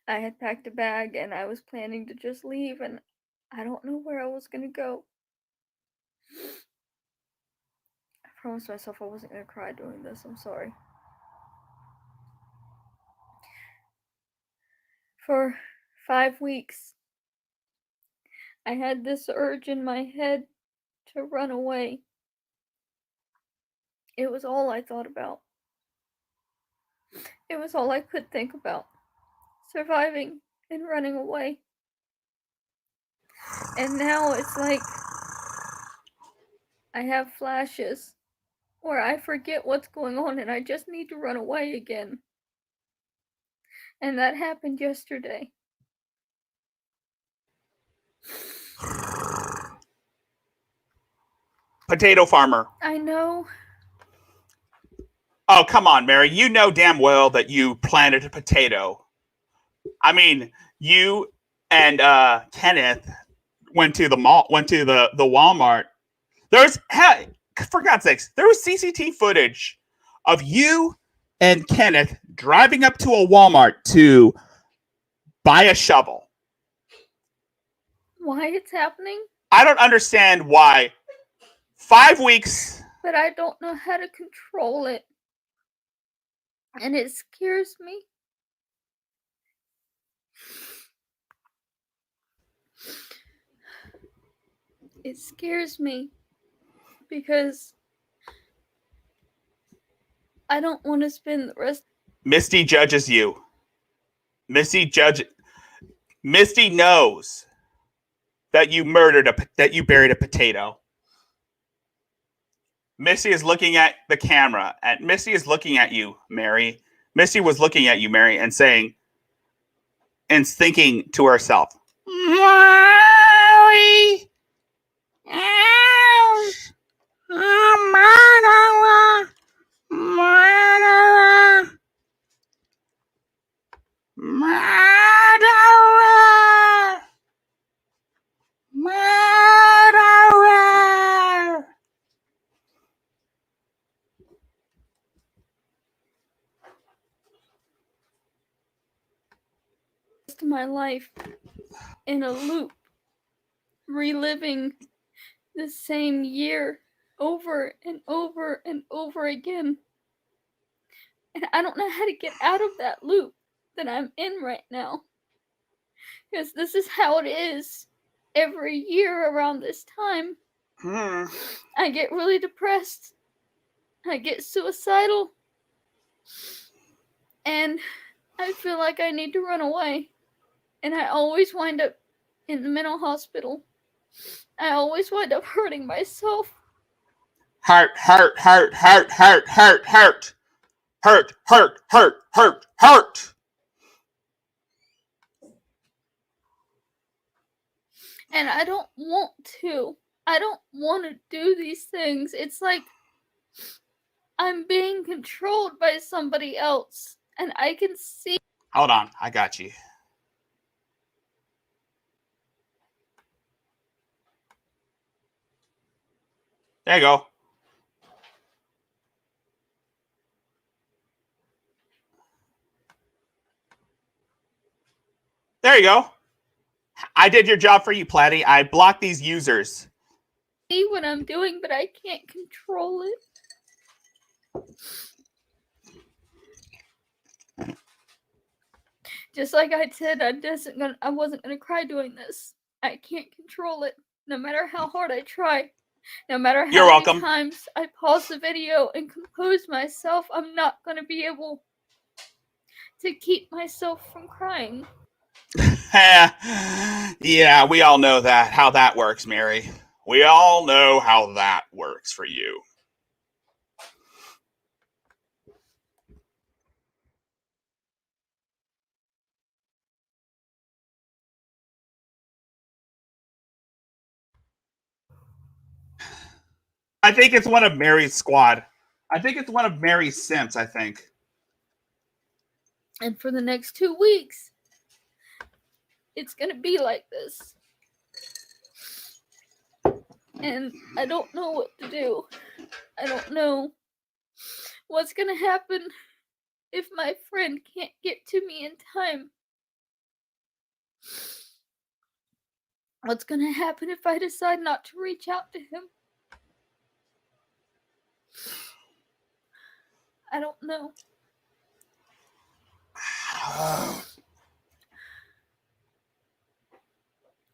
Speaker 8: I had packed a bag, and I was planning to just leave, and I don't know where I was going to go. I promised myself I wasn't going to cry doing this. I'm sorry. For 5 weeks, I had this urge in my head to run away. It was all I thought about. It was all I could think about. Surviving and running away. And now it's like I have flashes where I forget what's going on and I just need to run away again. And that happened yesterday.
Speaker 1: Potato Farmer.
Speaker 8: I know.
Speaker 1: Oh, come on, Mary. You know damn well that you planted a potato. I mean, you and Kenneth went to the mall, went to the Walmart. For God's sakes, there was CCTV footage of you and Kenneth driving up to a Walmart to buy a shovel.
Speaker 8: Why it's happening?
Speaker 1: I don't understand why. 5 weeks.
Speaker 8: But I don't know how to control it. And it scares me. It scares me because I don't want to spend the rest.
Speaker 1: Misty judges you. Misty knows that you that you buried a potato. Misty is looking at the camera, and Misty is looking at you, Mary. Misty was looking at you, Mary, and saying, and thinking to herself, Mary, Murderer! Murderer! Murderer! Murderer!
Speaker 9: Rest of my life in a loop, reliving the same year over and over and over again. And I don't know how to get out of that loop that I'm in right now. Because this is how it is every year around this time. I get really depressed. I get suicidal. And I feel like I need to run away. And I always wind up in the mental hospital. I always wind up hurting myself.
Speaker 1: Hurt.
Speaker 9: And I don't want to. I don't want to do these things. It's like I'm being controlled by somebody else. And I can see.
Speaker 1: Hold on, I got you. There you go. There you go. I did your job for you, Platty. I blocked these users.
Speaker 9: See what I'm doing, but I can't control it. Just like I said, I wasn't gonna cry doing this. I can't control it, no matter how hard I try. No matter how many times I pause the video and compose myself, I'm not gonna be able to keep myself from crying.
Speaker 1: Yeah, we all know that, how that works, Mary. We all know how that works for you. I think it's one of Mary's squad. I think it's one of Mary's simps, I think.
Speaker 9: And for the next 2 weeks, it's gonna be like this. And I don't know what to do. I don't know what's gonna happen if my friend can't get to me in time. What's gonna happen if I decide not to reach out to him? I don't know.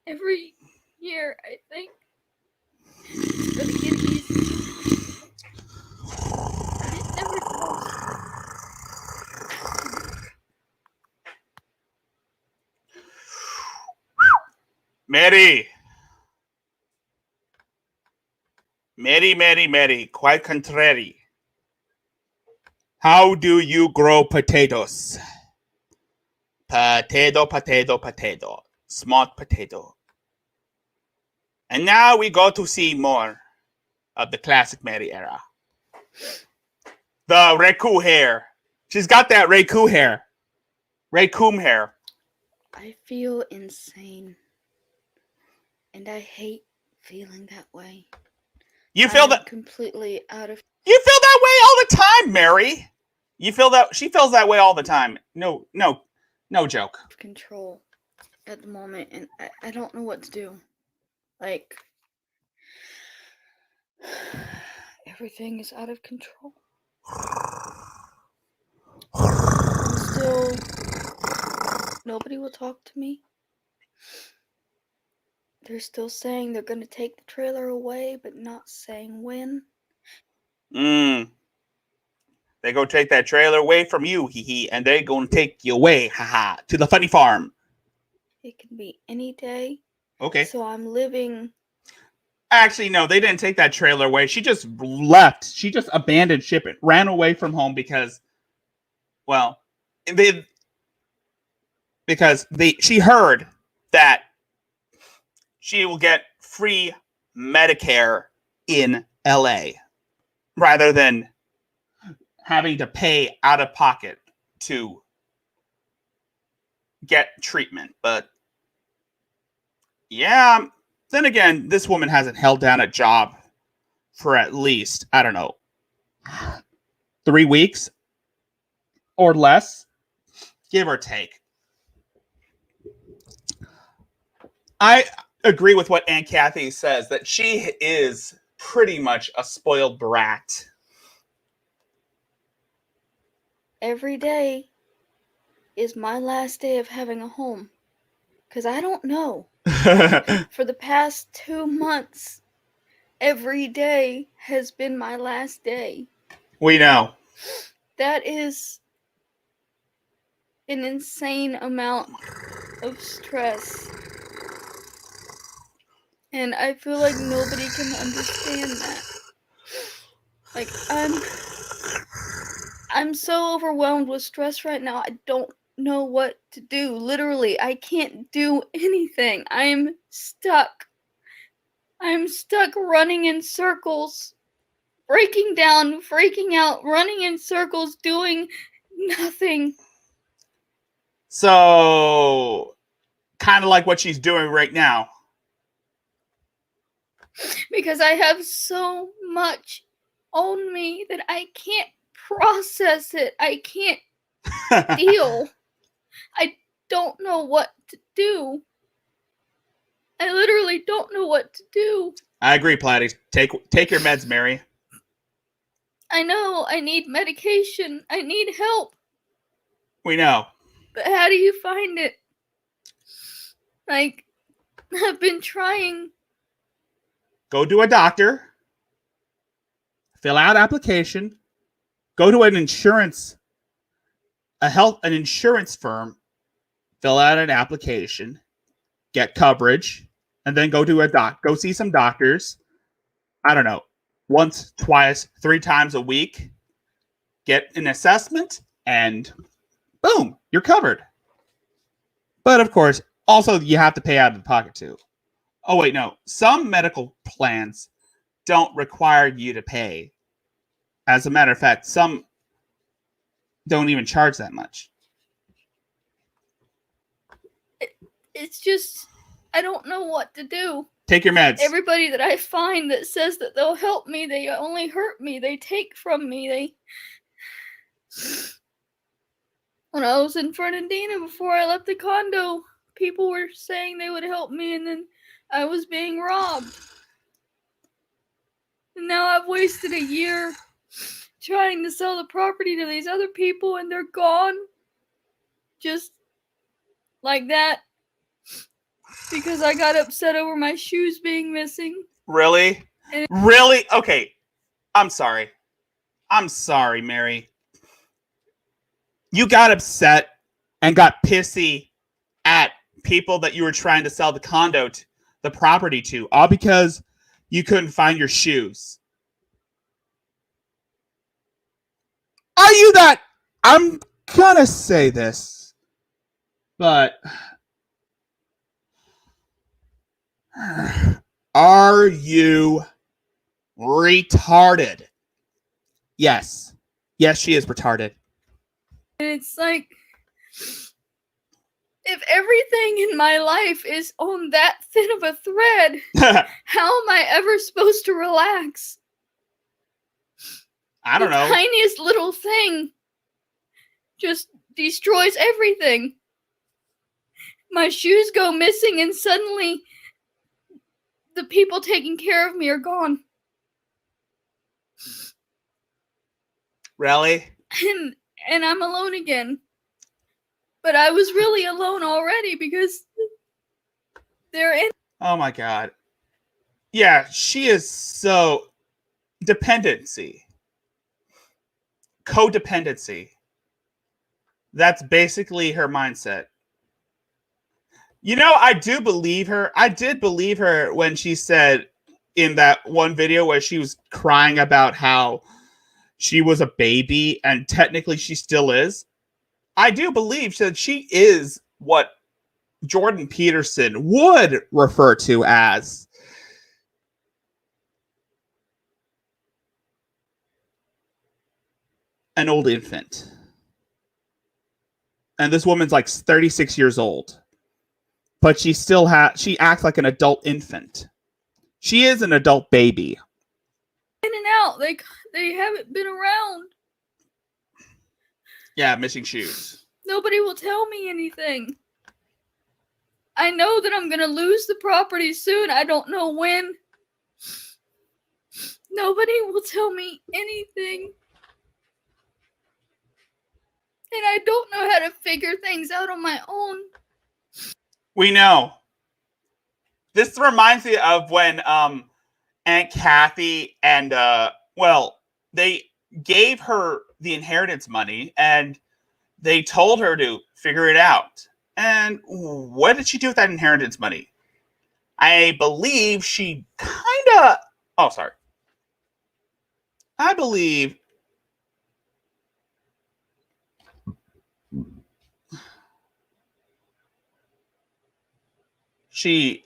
Speaker 9: Every year, I think it's gonna get easier. But it never does.
Speaker 1: Mary, quite contrary. How do you grow potatoes? Potato. Smart potato. And now we go to see more of the classic Mary era. The Reku hair. She's got that Reku hair. Rekum hair.
Speaker 8: I feel insane. And I hate feeling that way.
Speaker 1: You feel that
Speaker 8: completely out of.
Speaker 1: You feel that way all the time, Mary. You feel that she feels that way all the time. No joke.
Speaker 8: Control at the moment, and I don't know what to do. Like, everything is out of control. Still, nobody will talk to me. They're still saying they're going to take the trailer away, but not saying when.
Speaker 1: They go take that trailer away from you, and they're going to take you away, to the funny farm.
Speaker 8: It can be any day.
Speaker 1: Okay.
Speaker 8: So I'm living.
Speaker 1: Actually, no, they didn't take that trailer away. She just left. She just abandoned ship. It ran away from home because she heard that she will get free Medicare in LA. rather than having to pay out of pocket to get treatment. But yeah, then again, this woman hasn't held down a job for at least, I don't know, 3 weeks or less, give or take. I agree with what Aunt Kathy says, that she is pretty much a spoiled brat.
Speaker 8: Every day is my last day of having a home. Because I don't know. For the past 2 months, every day has been my last day.
Speaker 1: We know.
Speaker 8: That is an insane amount of stress. And I feel like nobody can understand that. Like, I'm so overwhelmed with stress right now. I don't know what to do. Literally, I can't do anything. I'm stuck. I'm stuck running in circles, breaking down, freaking out, running in circles, doing nothing.
Speaker 1: So, kind of like what she's doing right now.
Speaker 8: Because I have so much on me that I can't process it. I can't deal. I don't know what to do. I literally don't know what to do.
Speaker 1: I agree, Platty. Take your meds, Mary.
Speaker 8: I know I need medication. I need help.
Speaker 1: We know.
Speaker 8: But how do you find it? Like, I've been trying.
Speaker 1: Go to a doctor. Fill out application. Go to an insurance firm. Fill out an application. Get coverage. And then go see some doctors. I don't know. Once, twice, 3 times a week. Get an assessment. And boom, you're covered. But of course, also you have to pay out of the pocket too. Oh wait, no. Some medical plans don't require you to pay. As a matter of fact, some don't even charge that much.
Speaker 8: It's just, I don't know what to do.
Speaker 1: Take your meds.
Speaker 8: Everybody that I find that says that they'll help me, they only hurt me. They take from me. When I was in Fernandina before I left the condo, people were saying they would help me, and then I was being robbed. And now I've wasted a year trying to sell the property to these other people, and they're gone. Just like that. Because I got upset over my shoes being missing.
Speaker 1: Really? Really? Okay. I'm sorry. I'm sorry, Mary. You got upset and got pissy at people that you were trying to sell the property to, all because you couldn't find your shoes. Are you that? I'm gonna say this, but are you retarded? Yes. Yes, she is retarded.
Speaker 8: And it's like, if everything in my life is on that thin of a thread, how am I ever supposed to relax?
Speaker 1: I don't know.
Speaker 8: The tiniest little thing just destroys everything. My shoes go missing, and suddenly the people taking care of me are gone.
Speaker 1: Really?
Speaker 8: And I'm alone again. But I was really alone already because they're in.
Speaker 1: Oh my God. Yeah, she is so dependency. Codependency. That's basically her mindset. You know, I do believe her. I did believe her when she said in that one video where she was crying about how she was a baby, and technically she still is. I do believe that she is what Jordan Peterson would refer to as an old infant. And this woman's like 36 years old. But she acts like an adult infant. She is an adult baby.
Speaker 9: In and out. They haven't been around.
Speaker 1: Yeah, missing shoes.
Speaker 9: Nobody will tell me anything. I know that I'm gonna lose the property soon. I don't know when. Nobody will tell me anything. And I don't know how to figure things out on my own.
Speaker 1: We know. This reminds me of when Aunt Kathy and they gave her the inheritance money and they told her to figure it out. And what did she do with that inheritance money? I believe she I believe she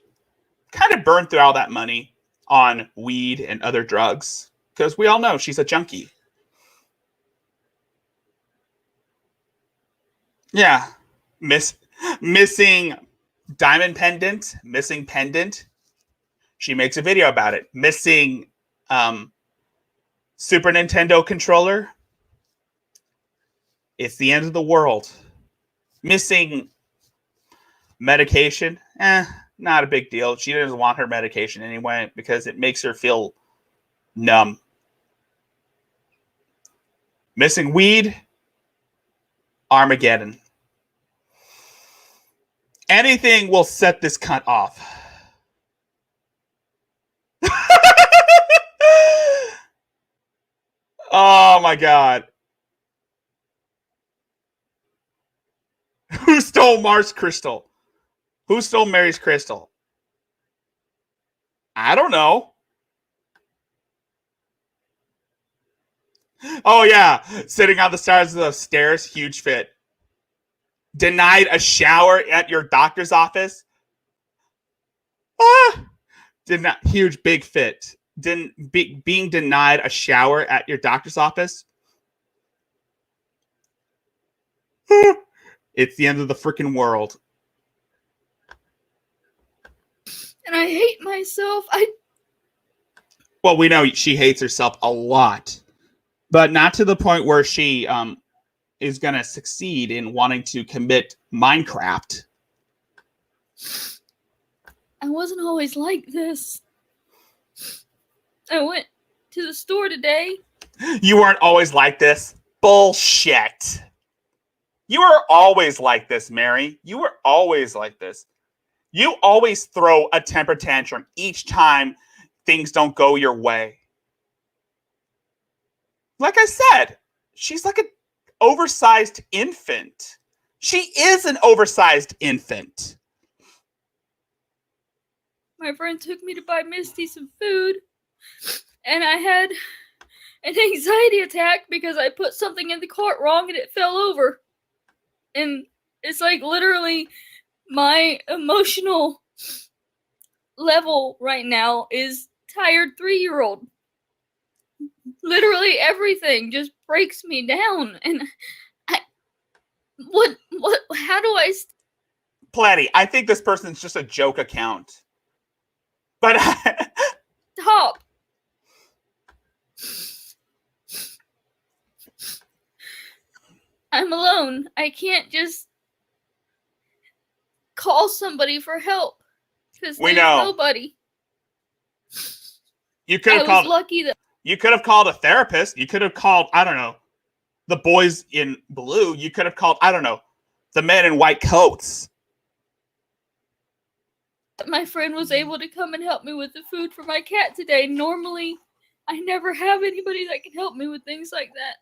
Speaker 1: kind of burned through all that money on weed and other drugs because we all know she's a junkie. Yeah. Missing diamond pendant, missing pendant. She makes a video about it. Missing Super Nintendo controller. It's the end of the world. Missing medication. Not a big deal. She doesn't want her medication anyway because it makes her feel numb. Missing weed. Armageddon. Anything will set this cunt off. Oh my God. Who stole Mars crystal? Who stole Mary's crystal? I don't know. Oh yeah, sitting on the sides of the stairs, huge fit. Denied a shower at your doctor's office. Huge big fit. Being denied a shower at your doctor's office. It's the end of the freaking world.
Speaker 9: And I hate myself.
Speaker 1: Well, we know she hates herself a lot, but not to the point where she is going to succeed in wanting to commit Minecraft.
Speaker 9: I wasn't always like this. I went to the store today.
Speaker 1: You weren't always like this? Bullshit. You were always like this, Mary. You were always like this. You always throw a temper tantrum each time things don't go your way. Like I said, she's like an oversized infant. She is an oversized infant.
Speaker 9: My friend took me to buy Misty some food, and I had an anxiety attack because I put something in the cart wrong and it fell over. And it's like literally my emotional level right now is tired 3-year-old. Literally everything just breaks me down. And how do I...
Speaker 1: Plenty. I think this person's just a joke account. But...
Speaker 9: Stop. I'm alone. I can't just call somebody for help because there's nobody.
Speaker 1: You could have called.
Speaker 9: Lucky that
Speaker 1: you could have called a therapist. You could have called, I don't know, the boys in blue. You could have called, I don't know, the men in white coats.
Speaker 9: My friend was able to come and help me with the food for my cat today. Normally, I never have anybody that can help me with things like that.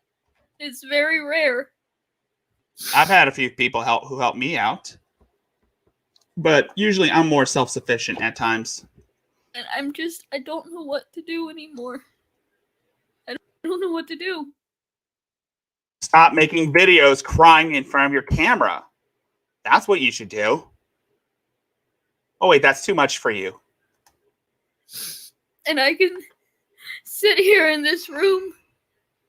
Speaker 9: It's very rare.
Speaker 1: I've had a few people who help me out. But usually I'm more self-sufficient at times.
Speaker 9: And I don't know what to do anymore. I don't know what to do.
Speaker 1: Stop making videos crying in front of your camera. That's what you should do. Oh, wait, that's too much for you.
Speaker 9: And I can sit here in this room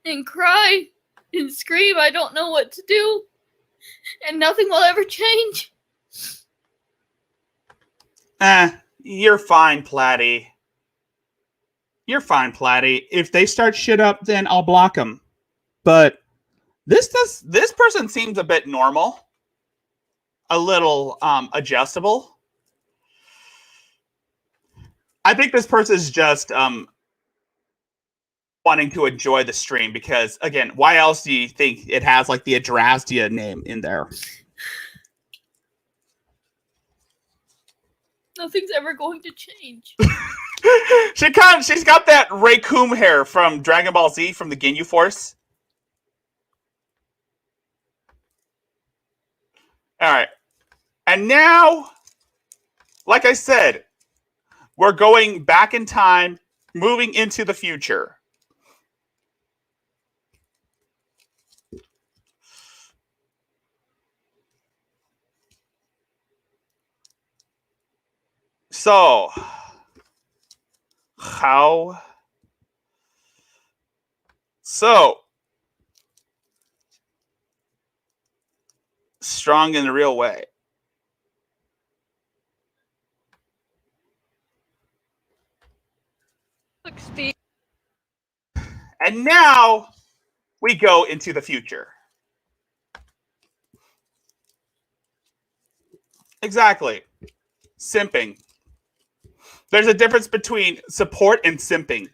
Speaker 9: and cry and scream, I don't know what to do, and nothing will ever change.
Speaker 1: You're fine, Platty. You're fine, Platty. If they start shit up, then I'll block them. But this person seems a bit normal, a little adjustable. I think this person is just wanting to enjoy the stream because, again, why else do you think it has like the Adrastia name in there?
Speaker 9: Nothing's ever going to change.
Speaker 1: She's got that Raycoon hair from Dragon Ball Z from the Ginyu Force. All right. And now, like I said, we're going back in time, moving into the future. So, strong in the real way.
Speaker 9: Look, Steve.
Speaker 1: And now we go into the future. Exactly. Simping. There's a difference between support and simping.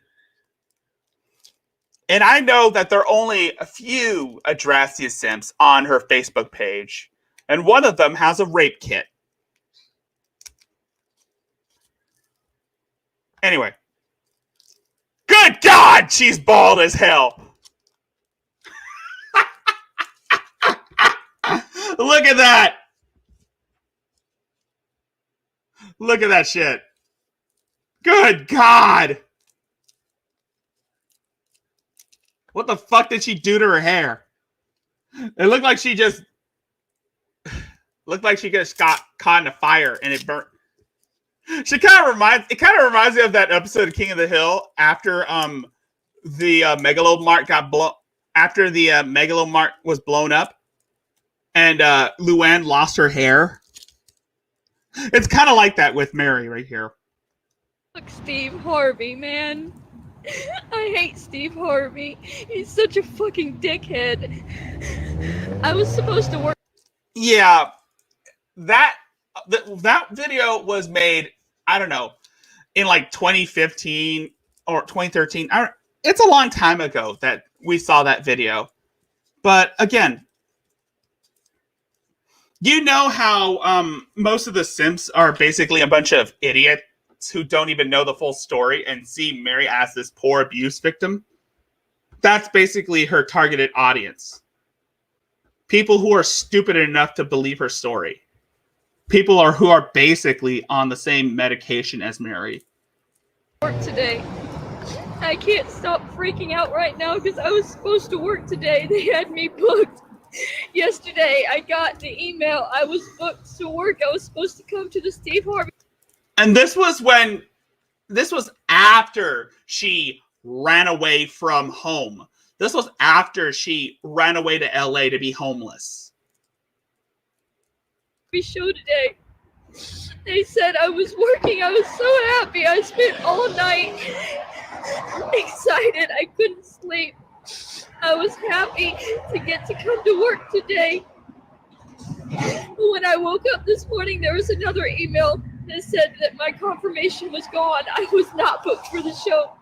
Speaker 1: And I know that there are only a few Adrastia simps on her Facebook page, and one of them has a rape kit. Anyway. Good God, she's bald as hell. Look at that. Look at that shit. Good God. What the fuck did she do to her hair? It looked like she just got caught in a fire and it burnt. It kind of reminds me of that episode of King of the Hill after the Megalomart after the Megalomart was blown up and Luann lost her hair. It's kind of like that with Mary right here.
Speaker 9: Look, Steve Harvey, man. I hate Steve Harvey. He's such a fucking dickhead. I was supposed to work.
Speaker 1: Yeah, that video was made, I don't know, in like 2015 or 2013. It's a long time ago that we saw that video. But again, you know how most of the simps are basically a bunch of idiots who don't even know the full story and see Mary as this poor abuse victim? That's basically her targeted audience. People who are stupid enough to believe her story. People who are basically on the same medication as Mary.
Speaker 9: Work today. I can't stop freaking out right now because I was supposed to work today. They had me booked. Yesterday, I got the email. I was booked to work. I was supposed to come to the Steve Harvey.
Speaker 1: And this was after she ran away from home. This was after she ran away to LA to be homeless.
Speaker 9: Show today. They said I was working. I was so happy. I spent all night excited. I couldn't sleep. I was happy to get to come to work today. When I woke up this morning, there was another email that said that my confirmation was gone. I was not booked for the show.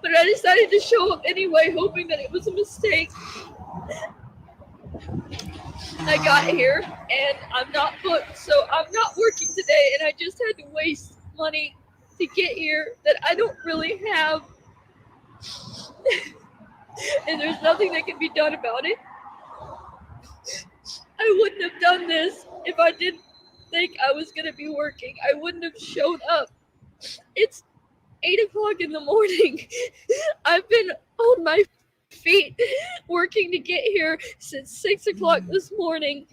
Speaker 9: But I decided to show up anyway, hoping that it was a mistake. I got here and I'm not booked, so I'm not working today, and I just had to waste money to get here that I don't really have. And there's nothing that can be done about it. I wouldn't have done this if I didn't think I was going to be working. I wouldn't have showed up. It's 8 o'clock in the morning. I've been on my feet working to get here since 6 o'clock this morning.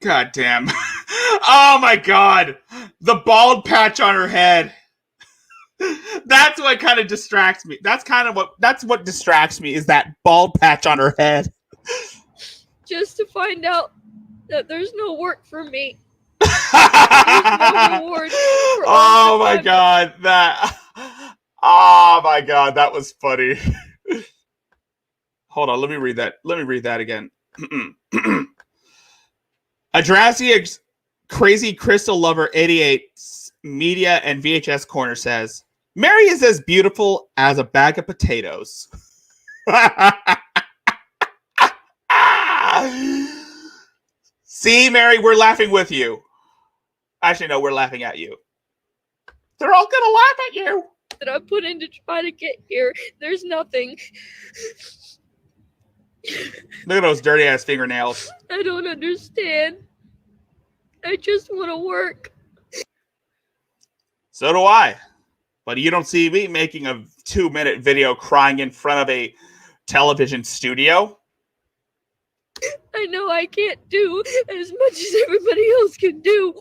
Speaker 1: God damn. Oh my God. The bald patch on her head. That's what kind of distracts me. That's what distracts me is that bald patch on her head.
Speaker 9: Just to find out that there's no work for me. There's no reward for all
Speaker 1: Oh
Speaker 9: the
Speaker 1: my
Speaker 9: time
Speaker 1: god, that. Oh my god, that was funny. Hold on, let me read that. Let me read that again. Adrasia's Crazy Crystal Lover 88 Media and VHS Corner says, Mary is as beautiful as a bag of potatoes. See, Mary, we're laughing with you. Actually, no, we're laughing at you. They're all gonna laugh at you.
Speaker 9: that I put in to try to get here. There's nothing.
Speaker 1: Look at those dirty ass fingernails.
Speaker 9: I don't understand. I just want to work.
Speaker 1: So do I. But you don't see me making a 2-minute video crying in front of a television studio.
Speaker 9: I know I can't do as much as everybody else can do.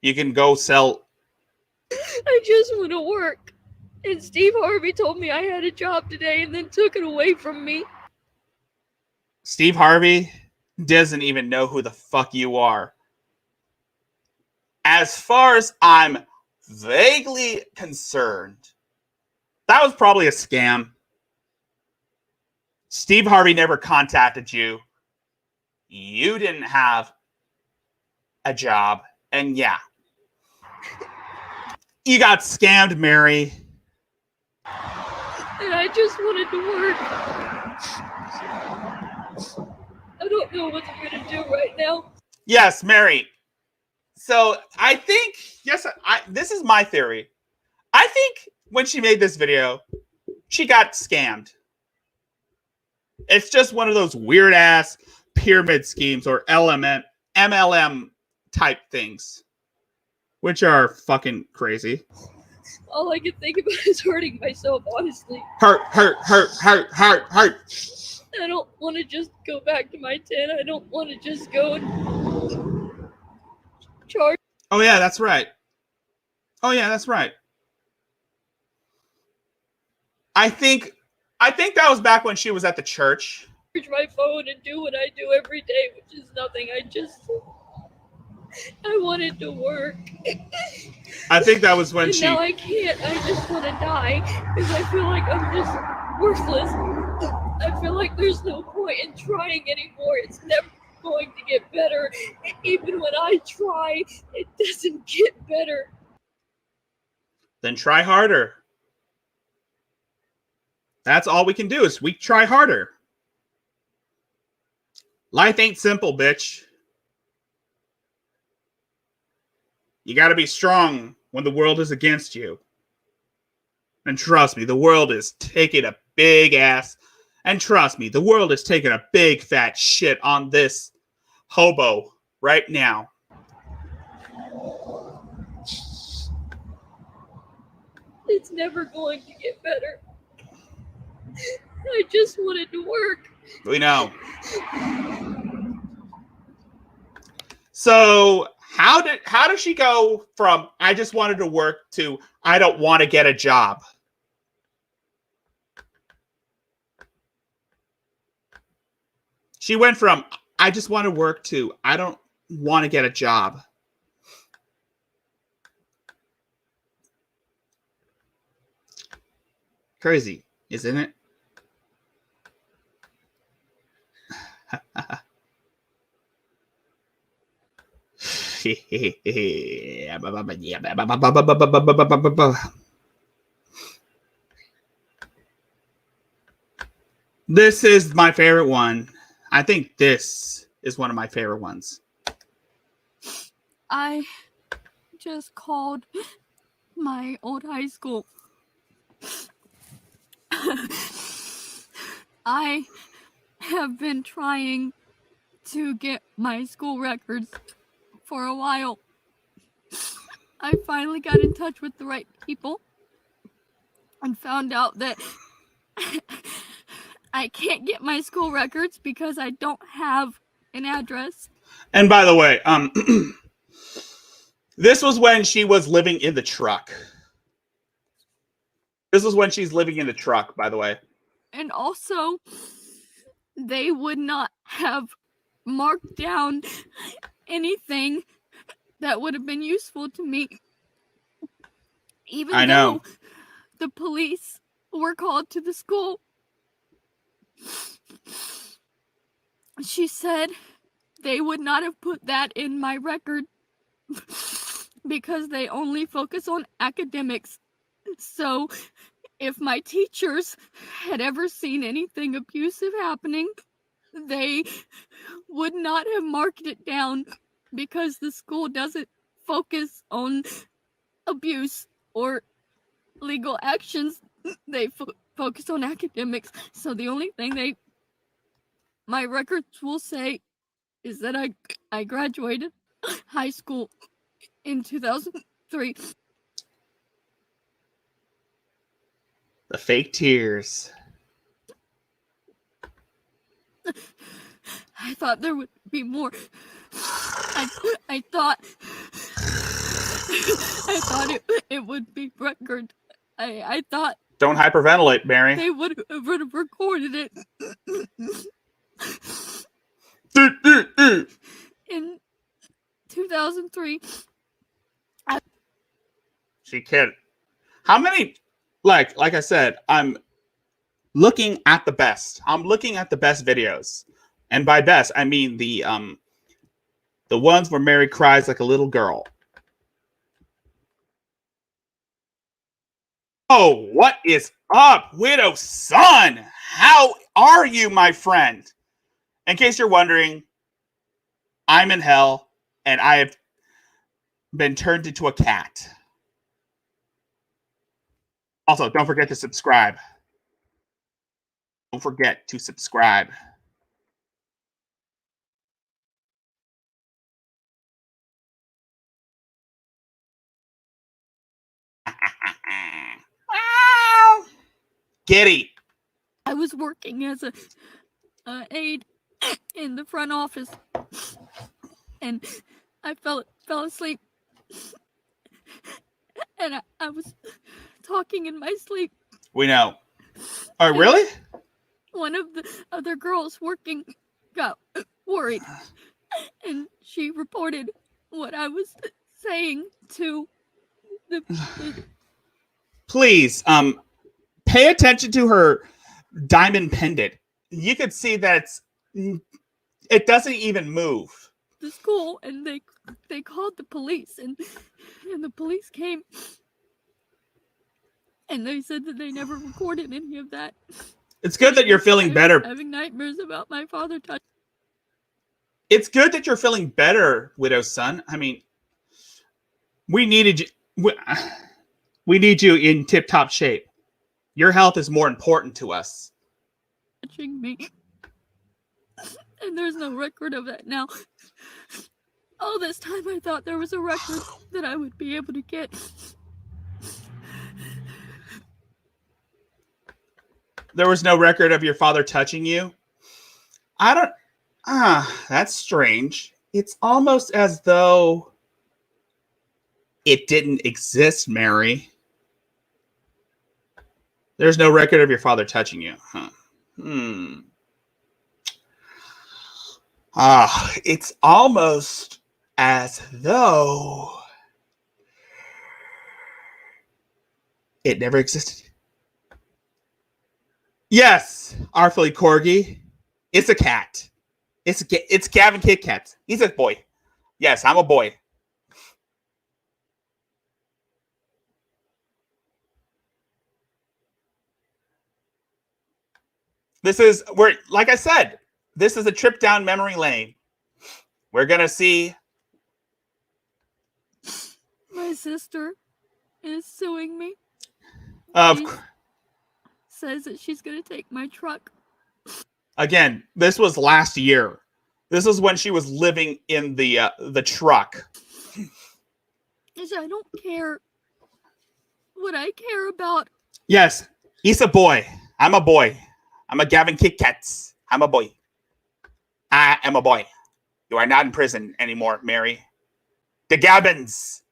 Speaker 1: You can go sell.
Speaker 9: I just want to work. And Steve Harvey told me I had a job today and then took it away from me.
Speaker 1: Steve Harvey doesn't even know who the fuck you are. As far as I'm vaguely concerned, that was probably a scam. Steve Harvey never contacted you. You didn't have a job. And yeah, you got scammed, Mary.
Speaker 9: And I just wanted to work. I don't know what I'm going to do right now.
Speaker 1: Yes, Mary. So I think, this is my theory. I think when she made this video, she got scammed. It's just one of those weird ass pyramid schemes or MLM type things, which are fucking crazy.
Speaker 9: All I can think about is hurting myself, honestly.
Speaker 1: Hurt.
Speaker 9: I don't want to just go back to my tent. I don't want to just go and charge.
Speaker 1: Oh yeah, that's right. I think that was back when she was at the church.
Speaker 9: My phone and do what I do every day, which is nothing. I wanted to work.
Speaker 1: I think that was when
Speaker 9: and
Speaker 1: she.
Speaker 9: Now I can't. I just want to die because I feel like I'm just worthless. I feel like there's no point in trying anymore. It's never going to get better. Even when I try, it doesn't get better.
Speaker 1: Then try harder. That's all we can do is we try harder. Life ain't simple, bitch. You gotta be strong when the world is against you. And trust me, the world is taking a big ass. And trust me, the world is taking a big fat shit on this hobo right now.
Speaker 9: It's never going to get better. I just wanted to work.
Speaker 1: We know. So how does she go from I just wanted to work to I don't want to get a job? She went from I just want to work to I don't want to get a job. Crazy, isn't it? This is my favorite one. I think this is one of my favorite ones.
Speaker 10: I just called my old high school. I have been trying to get my school records for a while. I finally got in touch with the right people and found out that I can't get my school records because I don't have an address.
Speaker 1: And by the way, this was when she was living in the truck. This was when she's living in the truck, by the way.
Speaker 10: And also, they would not have marked down anything that would have been useful to me. Even
Speaker 1: I know.
Speaker 10: though the police were called to the school. She said they would not have put that in my record because they only focus on academics. So if my teachers had ever seen anything abusive happening, they would not have marked it down because the school doesn't focus on abuse or legal actions. They focus on academics. So the only thing my records will say is that I graduated high school in 2003.
Speaker 1: The fake tears.
Speaker 10: I thought there would be more. I thought it would be record. I thought
Speaker 1: Don't hyperventilate, Mary.
Speaker 10: they would have recorded it. In 2003.
Speaker 1: She can't. How many? Like I said, I'm looking at the best. I'm looking at the best videos, and by best I mean the ones where Mary cries like a little girl. Oh, what is up, Widow's son? How are you, my friend? In case you're wondering, I'm in hell, and I have been turned into a cat. Also, don't forget to subscribe. Don't forget to subscribe. Giddy.
Speaker 10: I was working as a aide in the front office, and I fell asleep, and I was talking in my sleep.
Speaker 1: We know. Oh, really?
Speaker 10: One of the other girls working got worried, and she reported what I was saying to the
Speaker 1: Please, pay attention to her diamond pendant. You could see that it doesn't even move.
Speaker 10: The school, and they called the police, and the police came, and they said that they never recorded any of that.
Speaker 1: It's good that you're feeling better.
Speaker 10: Having nightmares about my father touching.
Speaker 1: It's good that you're feeling better, Widow's son. I mean, we needed you. We need you in tip-top shape. Your health is more important to us.
Speaker 10: Touching me. And there's no record of that now. All this time I thought there was a record that I would be able to get.
Speaker 1: There was no record of your father touching you? That's strange. It's almost as though it didn't exist, Mary. There's no record of your father touching you. Huh. It's almost as though it never existed. Yes, Artfully Corgi. It's a cat. It's Gavin Kit Kat. He's a boy. Yes, I'm a boy. This is where, like I said, this is a trip down memory lane. We're gonna see.
Speaker 10: My sister is suing me. Says that she's gonna take my truck.
Speaker 1: Again, this was last year. This is when she was living in the truck.
Speaker 10: I don't care. What I care about.
Speaker 1: Yes, he's a boy. I'm a boy. I'm a Gavin Kit Kats. I'm a boy. I am a boy. You are not in prison anymore, Mary. The Gabbins.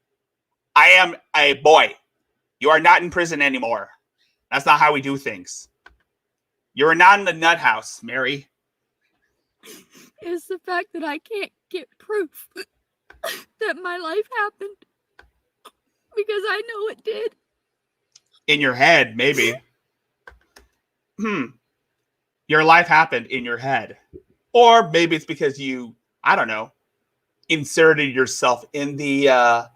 Speaker 1: I am a boy. You are not in prison anymore. That's not how we do things. You're not in the nut house, Mary.
Speaker 10: It's the fact that I can't get proof that my life happened because I know it did.
Speaker 1: In your head, maybe. Your life happened in your head. Or maybe it's because you, I don't know, inserted yourself in the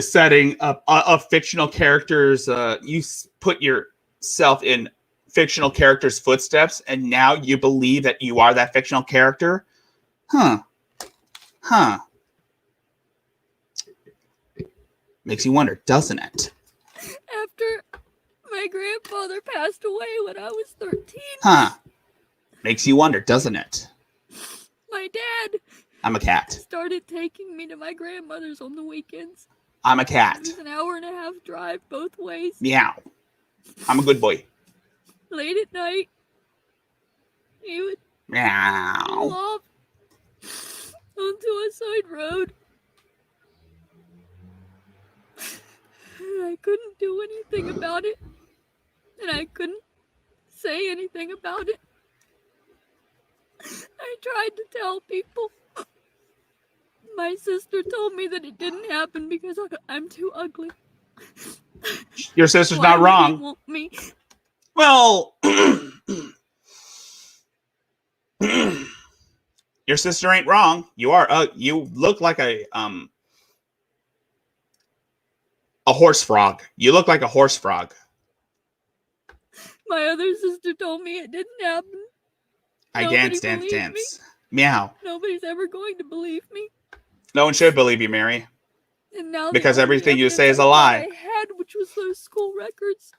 Speaker 1: setting of fictional characters. You put yourself in fictional characters' footsteps, and now you believe that you are that fictional character. Huh. Makes you wonder, doesn't it?
Speaker 10: After my grandfather passed away when I was 13.
Speaker 1: Makes you wonder, doesn't it?
Speaker 10: My dad.
Speaker 1: I'm a cat.
Speaker 10: Started taking me to my grandmother's on the weekends.
Speaker 1: I'm a cat.
Speaker 10: It was an hour and a half drive both ways.
Speaker 1: Meow. I'm a good boy.
Speaker 10: Late at night, he would
Speaker 1: meow
Speaker 10: pull off onto a side road. And I couldn't do anything about it. And I couldn't say anything about it. I tried to tell people. My sister told me that it didn't happen because I'm too ugly.
Speaker 1: Your sister's not wrong.
Speaker 10: Want me?
Speaker 1: Well, your sister ain't wrong. You are. You look like a horse frog. You look like a horse frog.
Speaker 10: My other sister told me it didn't happen.
Speaker 1: I dance. Meow.
Speaker 10: Nobody's ever going to believe me.
Speaker 1: No one should believe you, Mary.
Speaker 10: And now
Speaker 1: because everything you say is a lie.
Speaker 10: I had, which was those school records,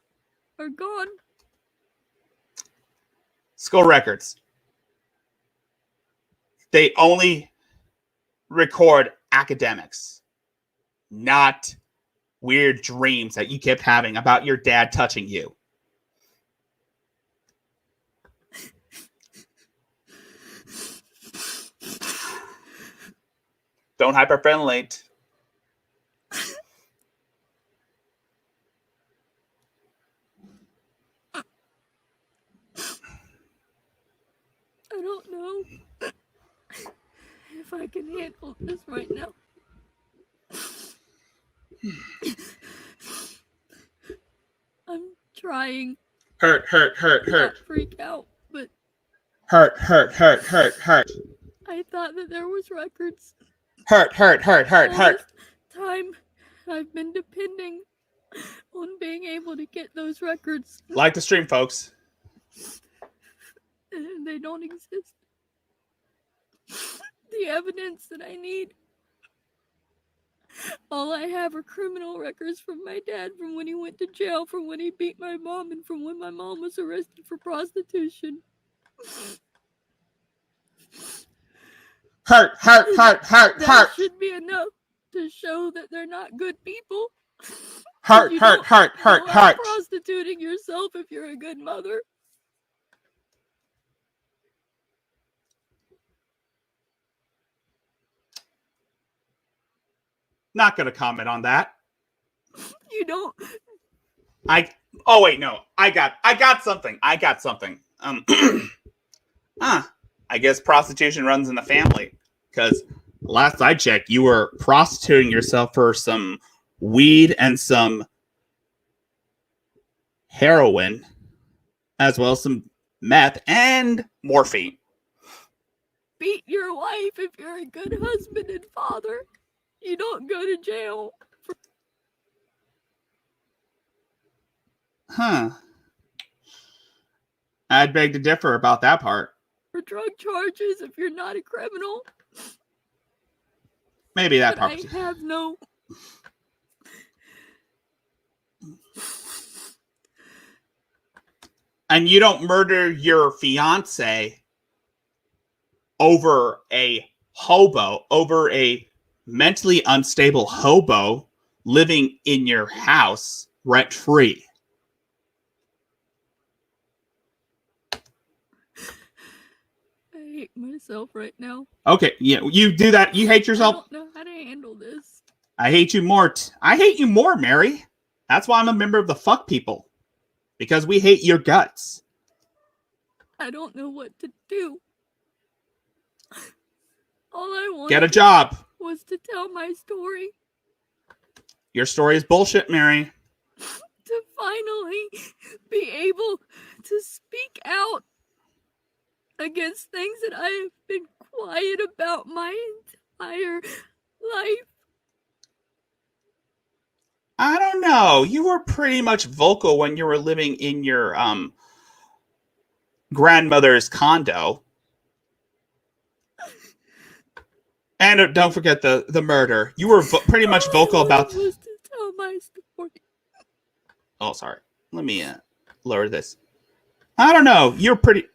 Speaker 10: are gone.
Speaker 1: School records. They only record academics, not weird dreams that you kept having about your dad touching you. Don't hyperventilate.
Speaker 10: I don't know if I can handle this right now. I'm trying.
Speaker 1: Hurt.
Speaker 10: Not freak out, but
Speaker 1: hurt.
Speaker 10: I thought that there was records.
Speaker 1: Hurt.
Speaker 10: Time I've been depending on being able to get those records.
Speaker 1: Like the stream, folks.
Speaker 10: And they don't exist. The evidence that I need. All I have are criminal records from my dad from when he went to jail, from when he beat my mom, and from when my mom was arrested for prostitution.
Speaker 1: Hurt.
Speaker 10: That should be enough to show that they're not good people.
Speaker 1: Hurt.
Speaker 10: Prostituting yourself if you're a good mother.
Speaker 1: Not gonna comment on that.
Speaker 10: You don't.
Speaker 1: Oh wait, no. I got something. I guess prostitution runs in the family. Because last I checked, you were prostituting yourself for some weed and some heroin, as well as some meth and morphine.
Speaker 10: Beat your wife if you're a good husband and father. You don't go to jail.
Speaker 1: I'd beg to differ about that part.
Speaker 10: For drug charges if you're not a criminal.
Speaker 1: Maybe that
Speaker 10: but
Speaker 1: part.
Speaker 10: I have no.
Speaker 1: And you don't murder your fiance over a mentally unstable hobo living in your house rent free.
Speaker 10: I hate myself right now.
Speaker 1: Okay, yeah, you do that. You hate yourself.
Speaker 10: I don't know how to handle this.
Speaker 1: I hate you more. I hate you more, Mary. That's why I'm a member of the fuck people. Because we hate your guts.
Speaker 10: I don't know what to do. All I wanted
Speaker 1: Get a job.
Speaker 10: was to tell my story.
Speaker 1: Your story is bullshit, Mary.
Speaker 10: To finally be able to speak out against things that I have been quiet about my entire life.
Speaker 1: I don't know. You were pretty much vocal when you were living in your grandmother's condo. And don't forget the murder. You were pretty much vocal about...
Speaker 10: was to tell my story.
Speaker 1: Oh, sorry. Let me lower this. I don't know. You're pretty...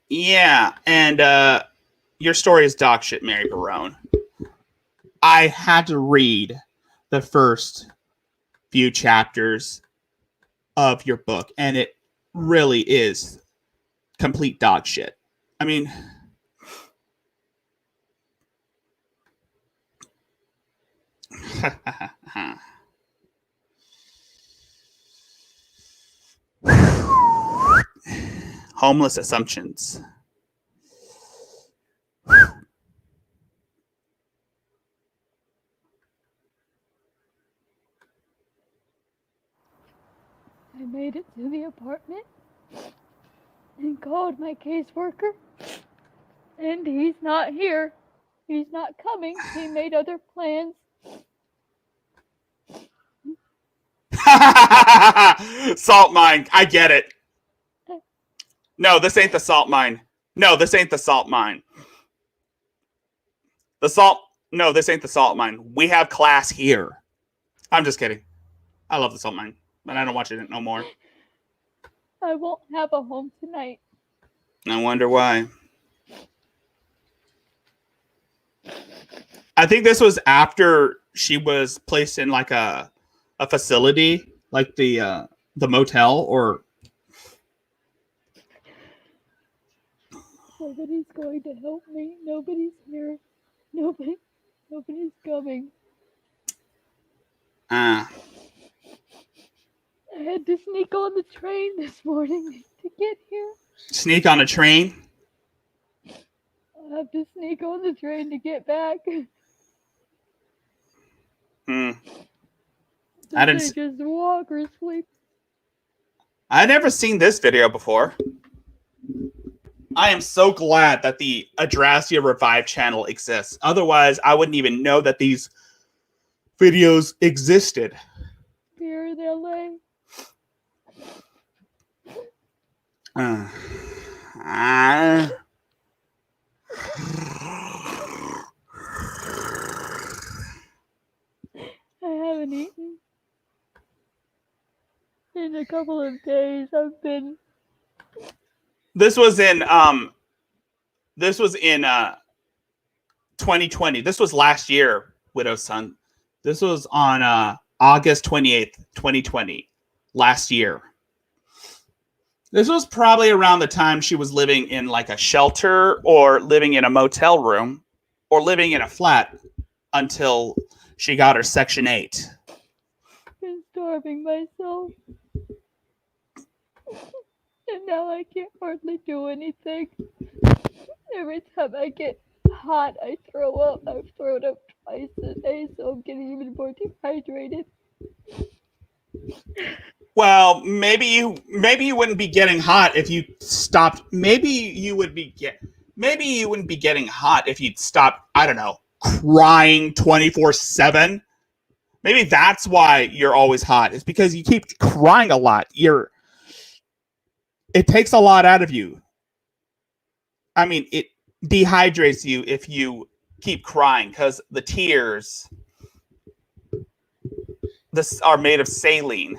Speaker 1: Yeah, and your story is dog shit, Mary Barone. I had to read the first few chapters of your book, and it really is complete dog shit. I mean... Homeless assumptions.
Speaker 10: I made it to the apartment and called my caseworker, and he's not here. He's not coming. He made other plans.
Speaker 1: Salt mine. I get it. No, this ain't the salt mine. No, this ain't the salt mine. No, this ain't the salt mine. We have class here. I'm just kidding. I love the salt mine, but I don't watch it no more.
Speaker 10: I won't have a home tonight.
Speaker 1: I wonder why. I think this was after she was placed in like a facility, like the motel, or...
Speaker 10: Nobody's going to help me. Nobody's here. Nobody's coming. I had to sneak on the train this morning to get here.
Speaker 1: Sneak on a train?
Speaker 10: I'll have to sneak on the train to get back.
Speaker 1: I didn't
Speaker 10: just walk or sleep.
Speaker 1: I'd never seen this video before. I am so glad that the Adrasia Revive channel exists. Otherwise, I wouldn't even know that these videos existed.
Speaker 10: Here in LA.
Speaker 1: I
Speaker 10: haven't eaten in a couple of days. I've been...
Speaker 1: This was in 2020. This was last year, Widow's Son. This was on August 28th, 2020. Last year. This was probably around the time she was living in like a shelter or living in a motel room or living in a flat until she got her Section 8.
Speaker 10: Been starving myself. And now I can't hardly do anything. Every time I get hot, I throw up. I've thrown up twice a day, so I'm getting even more dehydrated.
Speaker 1: Well, maybe you wouldn't be getting hot if you stopped. Maybe you wouldn't be getting hot if you'd stopped, I don't know, crying 24/7. Maybe that's why you're always hot. It's because you keep crying a lot. It takes a lot out of you. I mean, it dehydrates you if you keep crying because the tears are made of saline.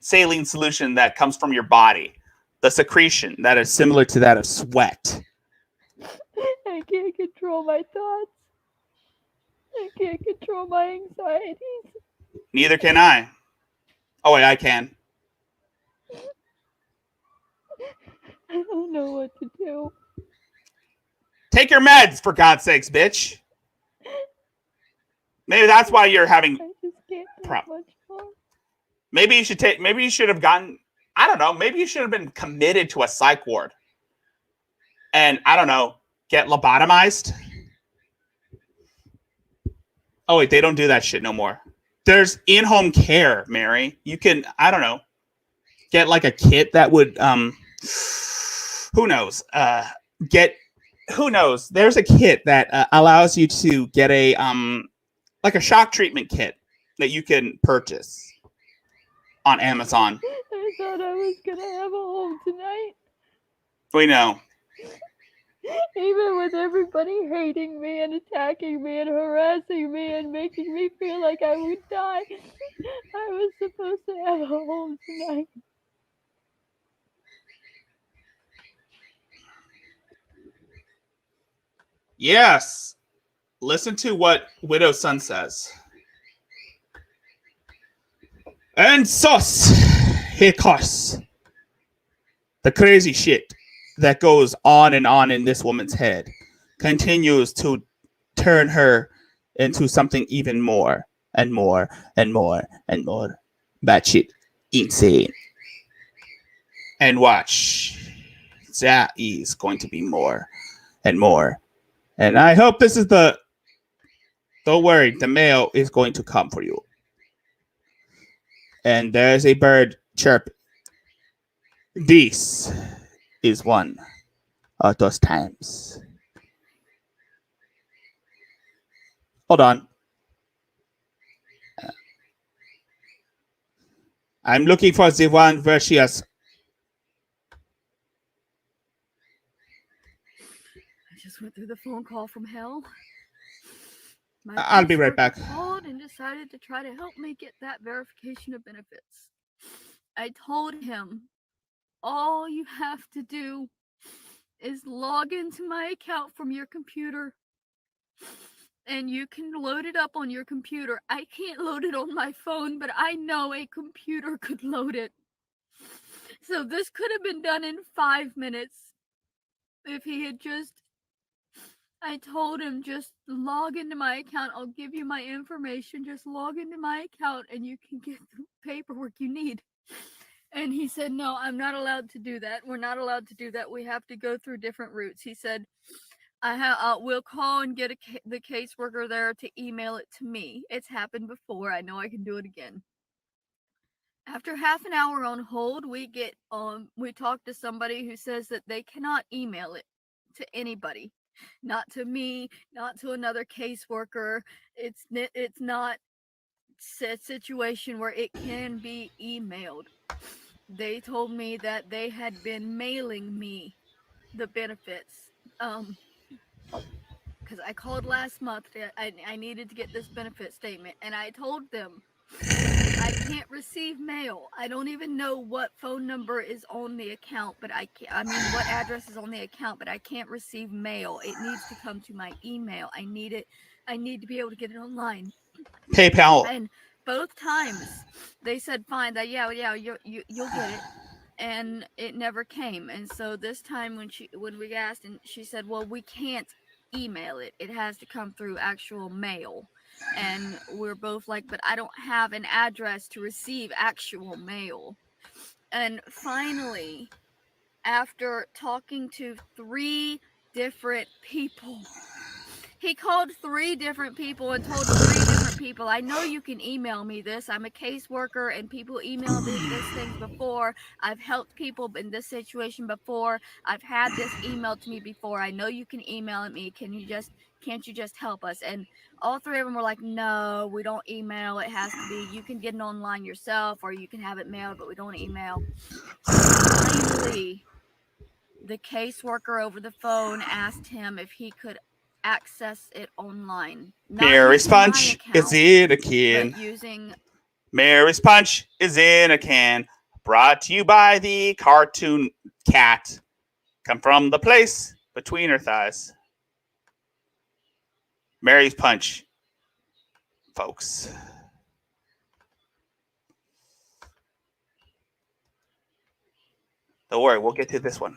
Speaker 1: Saline solution that comes from your body. The secretion that is similar to that of sweat.
Speaker 10: I can't control my thoughts. I can't control my anxieties.
Speaker 1: Neither can I. Oh, wait, I can.
Speaker 10: I don't know what to do.
Speaker 1: Take your meds, for God's sakes, bitch. Maybe that's why you're having.
Speaker 10: I just can't take
Speaker 1: Pro-
Speaker 10: much more.
Speaker 1: Maybe you should take. Maybe you should have gotten. I don't know. Maybe you should have been committed to a psych ward. And I don't know, get lobotomized. Oh wait, they don't do that shit no more. There's in-home care, Mary. You can, I don't know, get like a kit that would who knows? Who knows? There's a kit that allows you to get a like a shock treatment kit that you can purchase on Amazon.
Speaker 10: I thought I was gonna have a home tonight.
Speaker 1: We know.
Speaker 10: Even with everybody hating me and attacking me and harassing me and making me feel like I would die, I was supposed to have a home tonight.
Speaker 1: Yes. Listen to what Widow's son says. And sus, here comes the crazy shit that goes on in this woman's head continues to turn her into something even more and more and more and more batshit insane. And watch, that is going to be more and more. And I hope this is the. Don't worry, the mail is going to come for you. And there's a bird chirping. This is one of those times. Hold on. I'm looking for the one where she has.
Speaker 10: I just went through the phone call from hell.
Speaker 1: I'll be right back.
Speaker 10: Called and decided to try to help me get that verification of benefits. I told him, all you have to do is log into my account from your computer and you can load it up on your computer. I can't load it on my phone, but I know a computer could load it. So this could have been done in 5 minutes if he had just. I told him, just log into my account. I'll give you my information. Just log into my account and you can get the paperwork you need. And he said, no, I'm not allowed to do that. We're not allowed to do that. We have to go through different routes. He said, we'll call and get the caseworker there to email it to me. It's happened before. I know I can do it again. After half an hour on hold, we talk to somebody who says that they cannot email it to anybody. Not to me, not to another caseworker. It's not a situation where it can be emailed. They told me that they had been mailing me the benefits. Because I called last month. I needed to get this benefit statement, and I told them I can't receive mail. I don't even know what phone number is on the account, but what address is on the account, but I can't receive mail. It needs to come to my email. I need it. I need to be able to get it online.
Speaker 1: PayPal.
Speaker 10: And both times they said fine, that you'll get it, and it never came. And so this time when we asked, and she said, well, we can't email it. It has to come through actual mail. And we're both like, but I don't have an address to receive actual mail. And finally, after talking to 3 different people, he called 3 different people and told 3 different people, I know you can email me this. I'm a caseworker and people email this things before. I've helped people in this situation before. I've had this emailed to me before. I know you can email it me. Can't you just help us? And all 3 of them were like, no, we don't email. It has to be, you can get it online yourself or you can have it mailed, but we don't email. Finally, the caseworker over the phone asked him if he could access it online.
Speaker 1: Mary's Punch is in a can. Mary's Punch is in a can. Brought to you by the cartoon cat. Come from the place between her thighs. Mary's Punch, folks. Don't worry, we'll get to this one.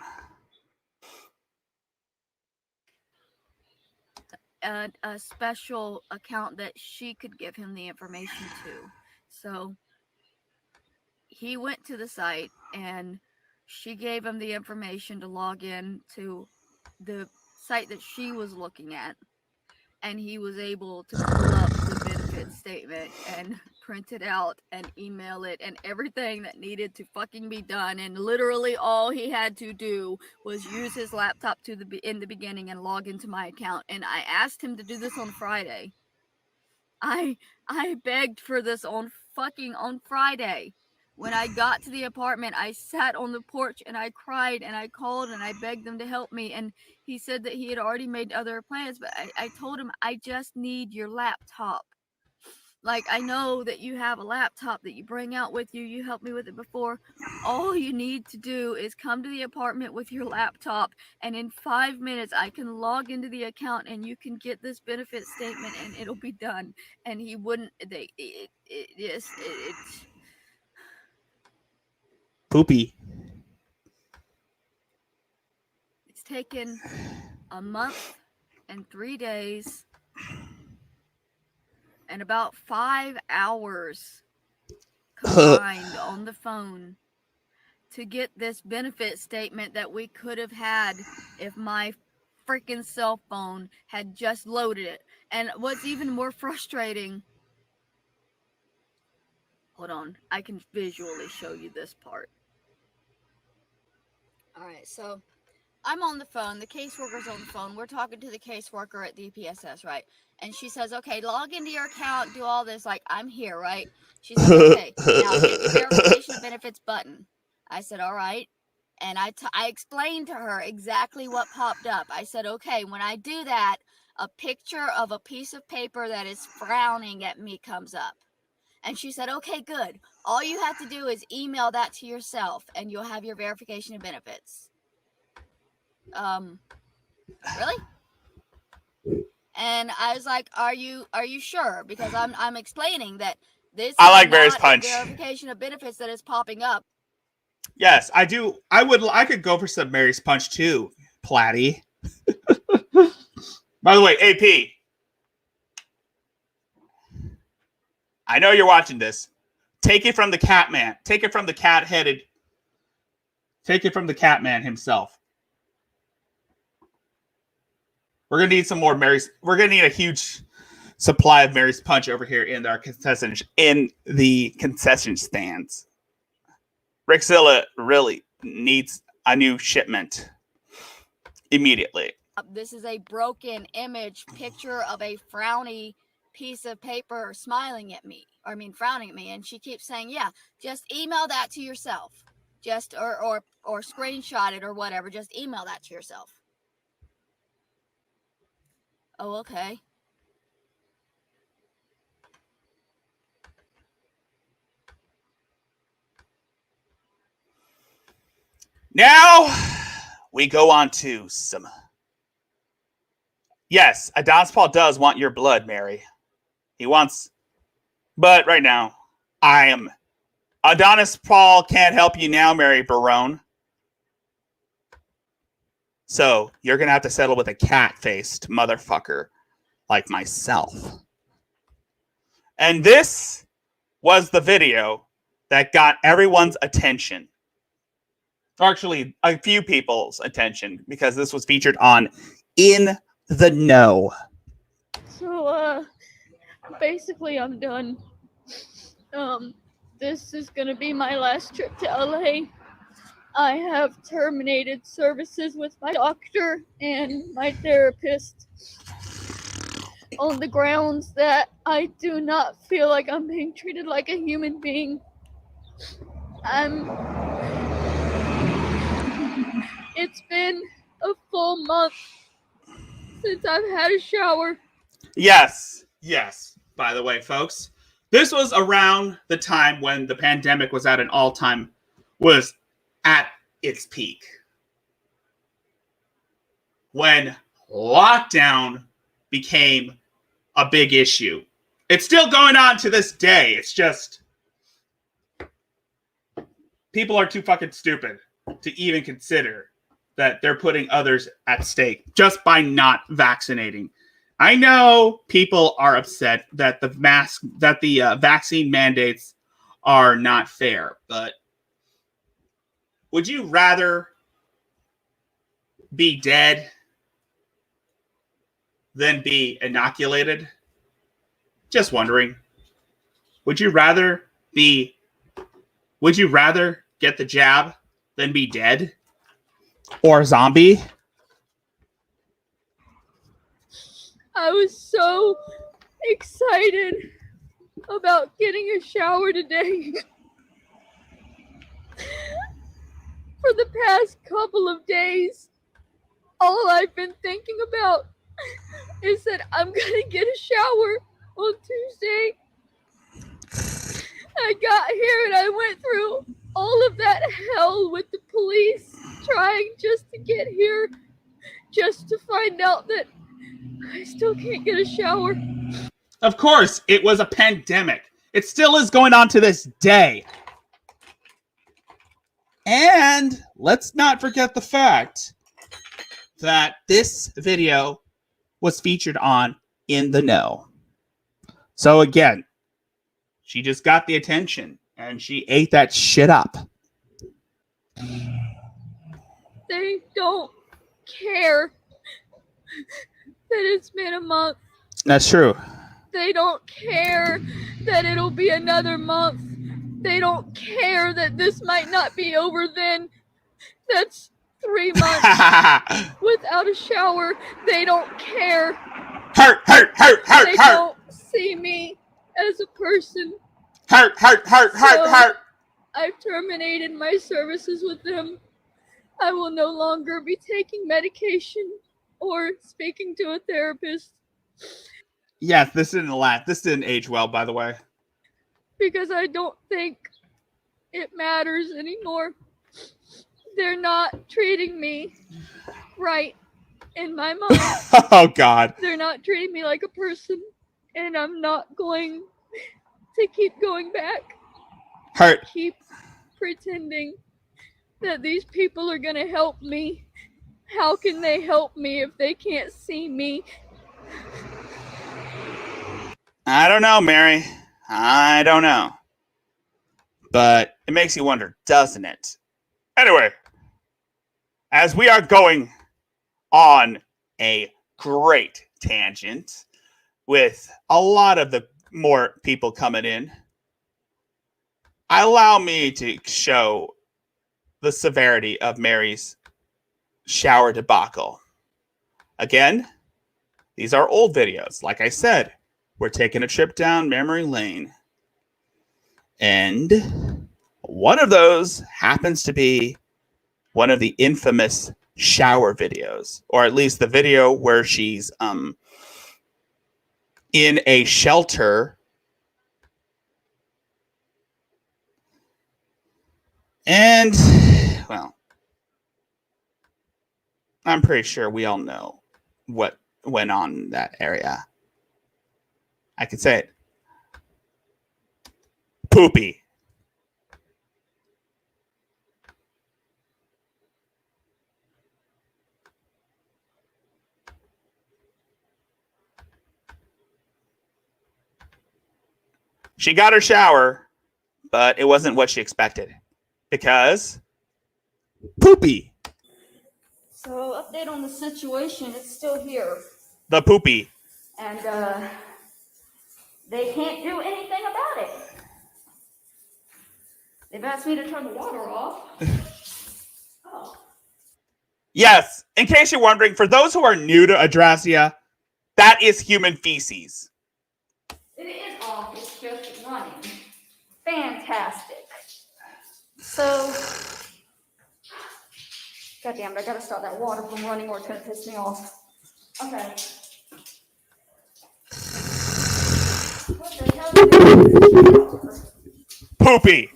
Speaker 10: a special account that she could give him the information to. So he went to the site and she gave him the information to log in to the site that she was looking at. And he was able to pull up the benefit statement and print it out and email it and everything that needed to fucking be done. And literally all he had to do was use his laptop in the beginning and log into my account. And I asked him to do this on Friday. I begged for this on Friday. When I got to the apartment, I sat on the porch and I cried and I called and I begged them to help me. And he said that he had already made other plans, but I told him, I just need your laptop. Like, I know that you have a laptop that you bring out with you. You helped me with it before. All you need to do is come to the apartment with your laptop, and in 5 minutes I can log into the account and you can get this benefit statement and it'll be done. And he wouldn't. It's
Speaker 1: Poopy.
Speaker 10: It's taken a month and 3 days and about 5 hours combined on the phone to get this benefit statement that we could have had if my freaking cell phone had just loaded it. And what's even more frustrating, hold on, I can visually show you this part. All right, so I'm on the phone. The caseworker's on the phone. We're talking to the caseworker at DPSS, right? And she says, okay, log into your account, do all this. Like, I'm here, right? She says, okay, now hit the verification of benefits button. I said, all right. And I explained to her exactly what popped up. I said, okay, when I do that, a picture of a piece of paper that is frowning at me comes up. And she said, okay, good. All you have to do is email that to yourself and you'll have your verification of benefits. Really? And I was like, are you sure? Because I'm explaining that this
Speaker 1: I
Speaker 10: is
Speaker 1: like Mary's
Speaker 10: not
Speaker 1: punch.
Speaker 10: a verification of benefits that is popping up.
Speaker 1: Yes, I do. I could go for some Mary's punch too, Platty. By the way, AP, I know you're watching this. Take it from the cat man. Take it from the cat-headed. Take it from the cat man himself. We're gonna need some more Mary's. We're gonna need a huge supply of Mary's punch over here in our concession stands. Rickzilla really needs a new shipment immediately.
Speaker 10: This is a broken image picture of a frowny piece of paper smiling at me. Frowning at me. And she keeps saying, yeah, just email that to yourself. Just or screenshot it or whatever. Just email that to yourself. Oh, okay.
Speaker 1: Now we go on to some. Yes, Adonis Paul does want your blood, Mary. He wants, but right now, Adonis Paul can't help you now, Mary Barone. So you're gonna have to settle with a cat-faced motherfucker like myself. And this was the video that got everyone's attention. Actually, a few people's attention, because this was featured on In the Know.
Speaker 10: So, basically I'm done. This is gonna be my last trip to LA. I have terminated services with my doctor and my therapist on the grounds that I do not feel like I'm being treated like a human being. It's been a full month since I've had a shower.
Speaker 1: Yes. By the way, folks, this was around the time when the pandemic was at its peak. When lockdown became a big issue. It's still going on to this day. It's just people are too fucking stupid to even consider that they're putting others at stake just by not vaccinating I know people are upset that the vaccine mandates are not fair, but would you rather be dead than be inoculated? Just wondering. Would you rather get the jab than be dead? Or a zombie?
Speaker 10: I was so excited about getting a shower today. For the past couple of days, all I've been thinking about is that I'm gonna get a shower on Tuesday. I got here and I went through all of that hell with the police trying just to get here, just to find out that I still can't get a shower.
Speaker 1: Of course, it was a pandemic. It still is going on to this day. And let's not forget the fact that this video was featured on In the Know. So again, she just got the attention and she ate that shit up.
Speaker 10: They don't care that it's been a month.
Speaker 1: That's true.
Speaker 10: They don't care that it'll be another month. They don't care that this might not be over then. That's 3 months without a shower. They don't care.
Speaker 1: Hurt.
Speaker 10: They don't see me as a person.
Speaker 1: Hurt.
Speaker 10: I've terminated my services with them. I will no longer be taking medication or speaking to a therapist.
Speaker 1: Yes, this didn't age well, by the way.
Speaker 10: Because I don't think it matters anymore. They're not treating me right in my mind.
Speaker 1: Oh, God.
Speaker 10: They're not treating me like a person, and I'm not going to keep going back.
Speaker 1: Hurt.
Speaker 10: Keep pretending that these people are going to help me. How can they help me if they can't see me?
Speaker 1: I don't know, Mary. I don't know. But it makes you wonder, doesn't it? Anyway, as we are going on a great tangent with a lot of the more people coming in, allow me to show the severity of Mary's shower debacle. Again, these are old videos. Like I said, we're taking a trip down memory lane. And one of those happens to be one of the infamous shower videos, or at least the video where she's in a shelter and, well, I'm pretty sure we all know what went on in that area. I could say it. Poopy. She got her shower, but it wasn't what she expected. Because poopy.
Speaker 8: So, update on the situation. It's still here.
Speaker 1: The poopy.
Speaker 8: And, they can't do anything about it. They've asked me to turn the water off. Oh.
Speaker 1: Yes, in case you're wondering, for those who are new to Adrasia, that is human feces.
Speaker 8: It is off. It's just running. Fantastic. So, goddamn, I gotta stop that water from running or it's gonna piss me off. Okay. What the hell is this?
Speaker 1: Poopy.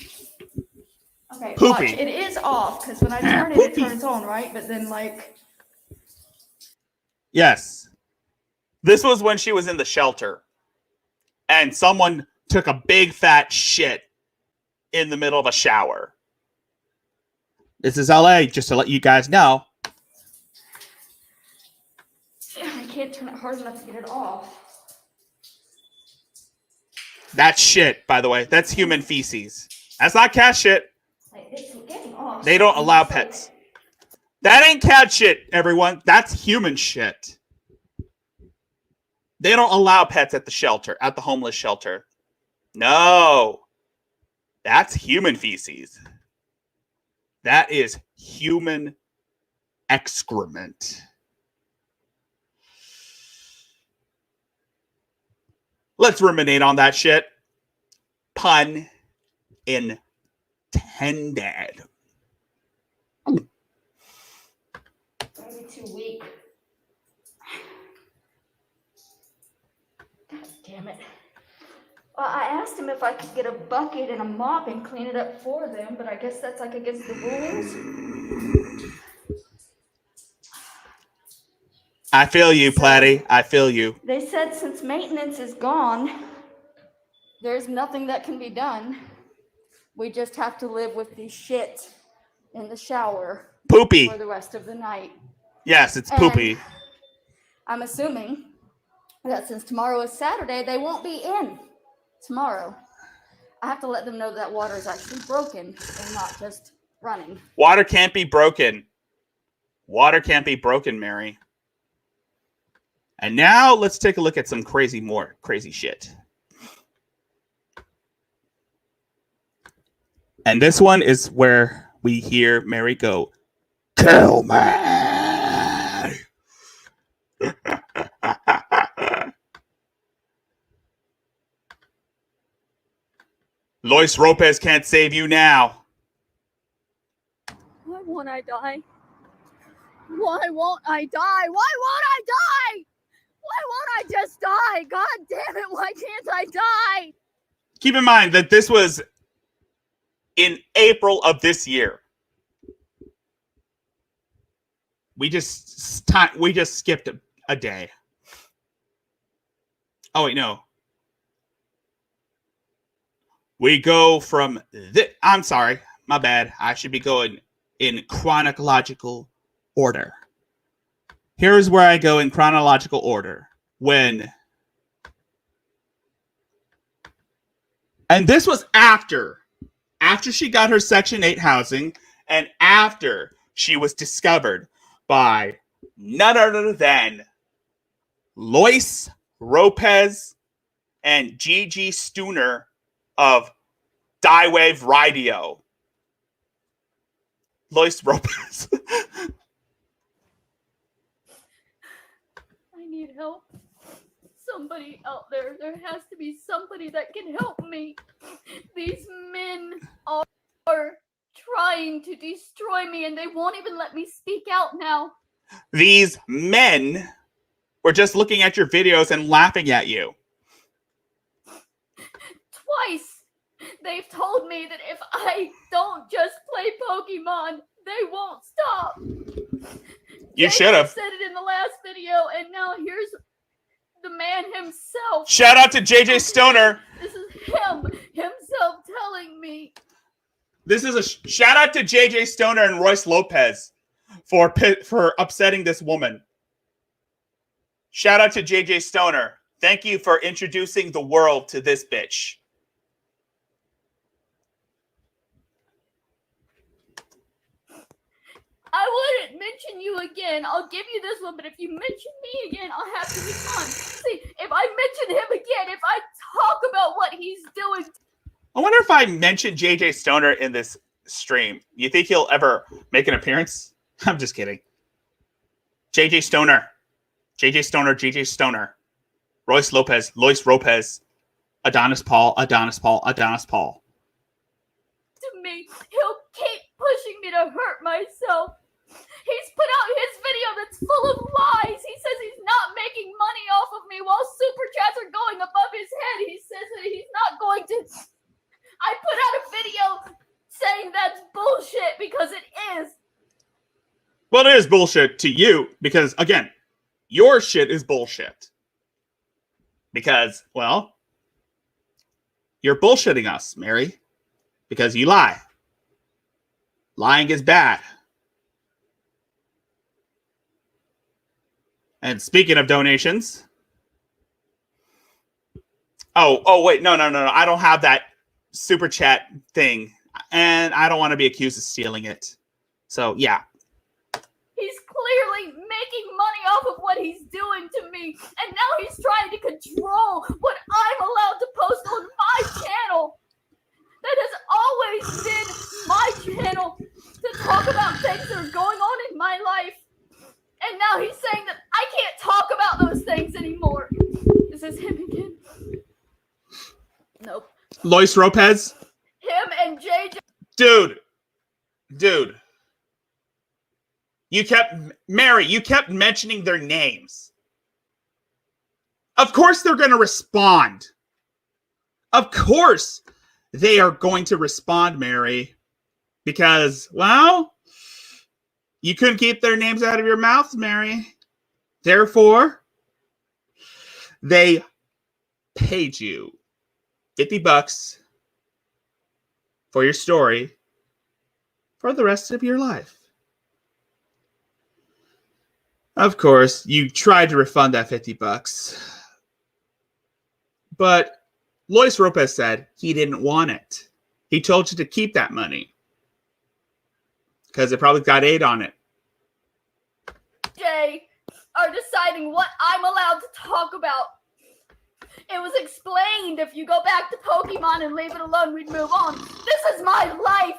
Speaker 8: Okay,
Speaker 1: Poopy.
Speaker 8: watch. It is off because when I turn it, it turns on, right? But then, like.
Speaker 1: Yes. This was when she was in the shelter. And someone took a big fat shit in the middle of a shower. This is LA, just to let you guys know.
Speaker 8: I
Speaker 9: can't turn it hard enough to get it off.
Speaker 1: That's shit, by the way. That's human feces. That's not cat shit.
Speaker 9: Like, it's getting off.
Speaker 1: They don't allow pets. That ain't cat shit, everyone. That's human shit. They don't allow pets at the shelter, at the homeless shelter. No. That's human feces. That is human excrement. Let's ruminate on that shit. Pun intended.
Speaker 9: Maybe too weak. God damn it. Well, I asked him if I could get a bucket and a mop and clean it up for them, but I guess that's like against the rules.
Speaker 1: I feel you, Platty. I feel you.
Speaker 9: They said since maintenance is gone, there's nothing that can be done. We just have to live with the shit in the shower.
Speaker 1: Poopy.
Speaker 9: For the rest of the night.
Speaker 1: Yes, it's poopy.
Speaker 9: And I'm assuming that since tomorrow is Saturday, they won't be in tomorrow. I have to let them know that water is actually broken and not just running.
Speaker 1: Water can't be broken. Water can't be broken, Mary. And now let's take a look at some more crazy shit. And this one is where we hear Mary go, "Kill me." Luis Lopez can't save you now.
Speaker 10: Why won't I die? Why won't I die? Why won't I die? Why won't I just die? God damn it, why can't I die?
Speaker 1: Keep in mind that this was in April of this year. We just skipped a day. Oh, wait, no. We go from I'm sorry, my bad. I should be going in chronological order. Here's where I go in chronological order. And this was after she got her Section 8 housing and after she was discovered by none other than Luis Lopez and Gigi Stooner of Dywave Radio. Luis Lopez.
Speaker 10: I need help. Somebody out there. There has to be somebody that can help me. These men are trying to destroy me and they won't even let me speak out now.
Speaker 1: These men were just looking at your videos and laughing at you.
Speaker 10: Twice. They've told me that if I don't just play Pokemon, they won't stop.
Speaker 1: You should have
Speaker 10: said it in the last video, and now here's the man himself.
Speaker 1: Shout out to JJ Stoner.
Speaker 10: This is himself telling me.
Speaker 1: This is a shout out to JJ Stoner and Royce Lopez for upsetting this woman. Shout out to JJ Stoner. Thank you for introducing the world to this bitch.
Speaker 10: I wouldn't mention you again. I'll give you this one, but if you mention me again, I'll have to respond. See, if I mention him again, if I talk about what he's doing.
Speaker 1: I wonder if I mention JJ Stoner in this stream. You think he'll ever make an appearance? I'm just kidding. JJ Stoner. JJ Stoner, JJ Stoner. Royce Lopez, Luis Lopez. Adonis Paul, Adonis Paul, Adonis Paul.
Speaker 10: To me, he'll keep pushing me to hurt myself. He's put out his video that's full of lies. He says he's not making money off of me while super chats are going above his head. He says that he's not going to. I put out a video saying that's bullshit because it is.
Speaker 1: Well, it is bullshit to you because, again, your shit is bullshit. Because, well, you're bullshitting us, Mary. Because you lie. Lying is bad. And speaking of donations. Oh, wait. No. I don't have that super chat thing. And I don't want to be accused of stealing it. So, yeah.
Speaker 9: He's clearly making money off of what he's doing to me. And now he's trying to control what I'm allowed to post on my channel. That has always been my channel to talk about things that are going on in my life. And now he's saying that I can't talk about those things anymore. Is this him again? Nope.
Speaker 1: Lois Lopez?
Speaker 9: Him and JJ.
Speaker 1: Dude. You kept mentioning their names. Of course they're going to respond. Of course they are going to respond, Mary. Because, well, you couldn't keep their names out of your mouth, Mary. Therefore, they paid you $50 for your story for the rest of your life. Of course, you tried to refund that $50. But Lois Lopez said he didn't want it. He told you to keep that money. Because it probably got aid on it.
Speaker 9: Jay are deciding what I'm allowed to talk about. It was explained if you go back to Pokemon and leave it alone, we'd move on. This is my life.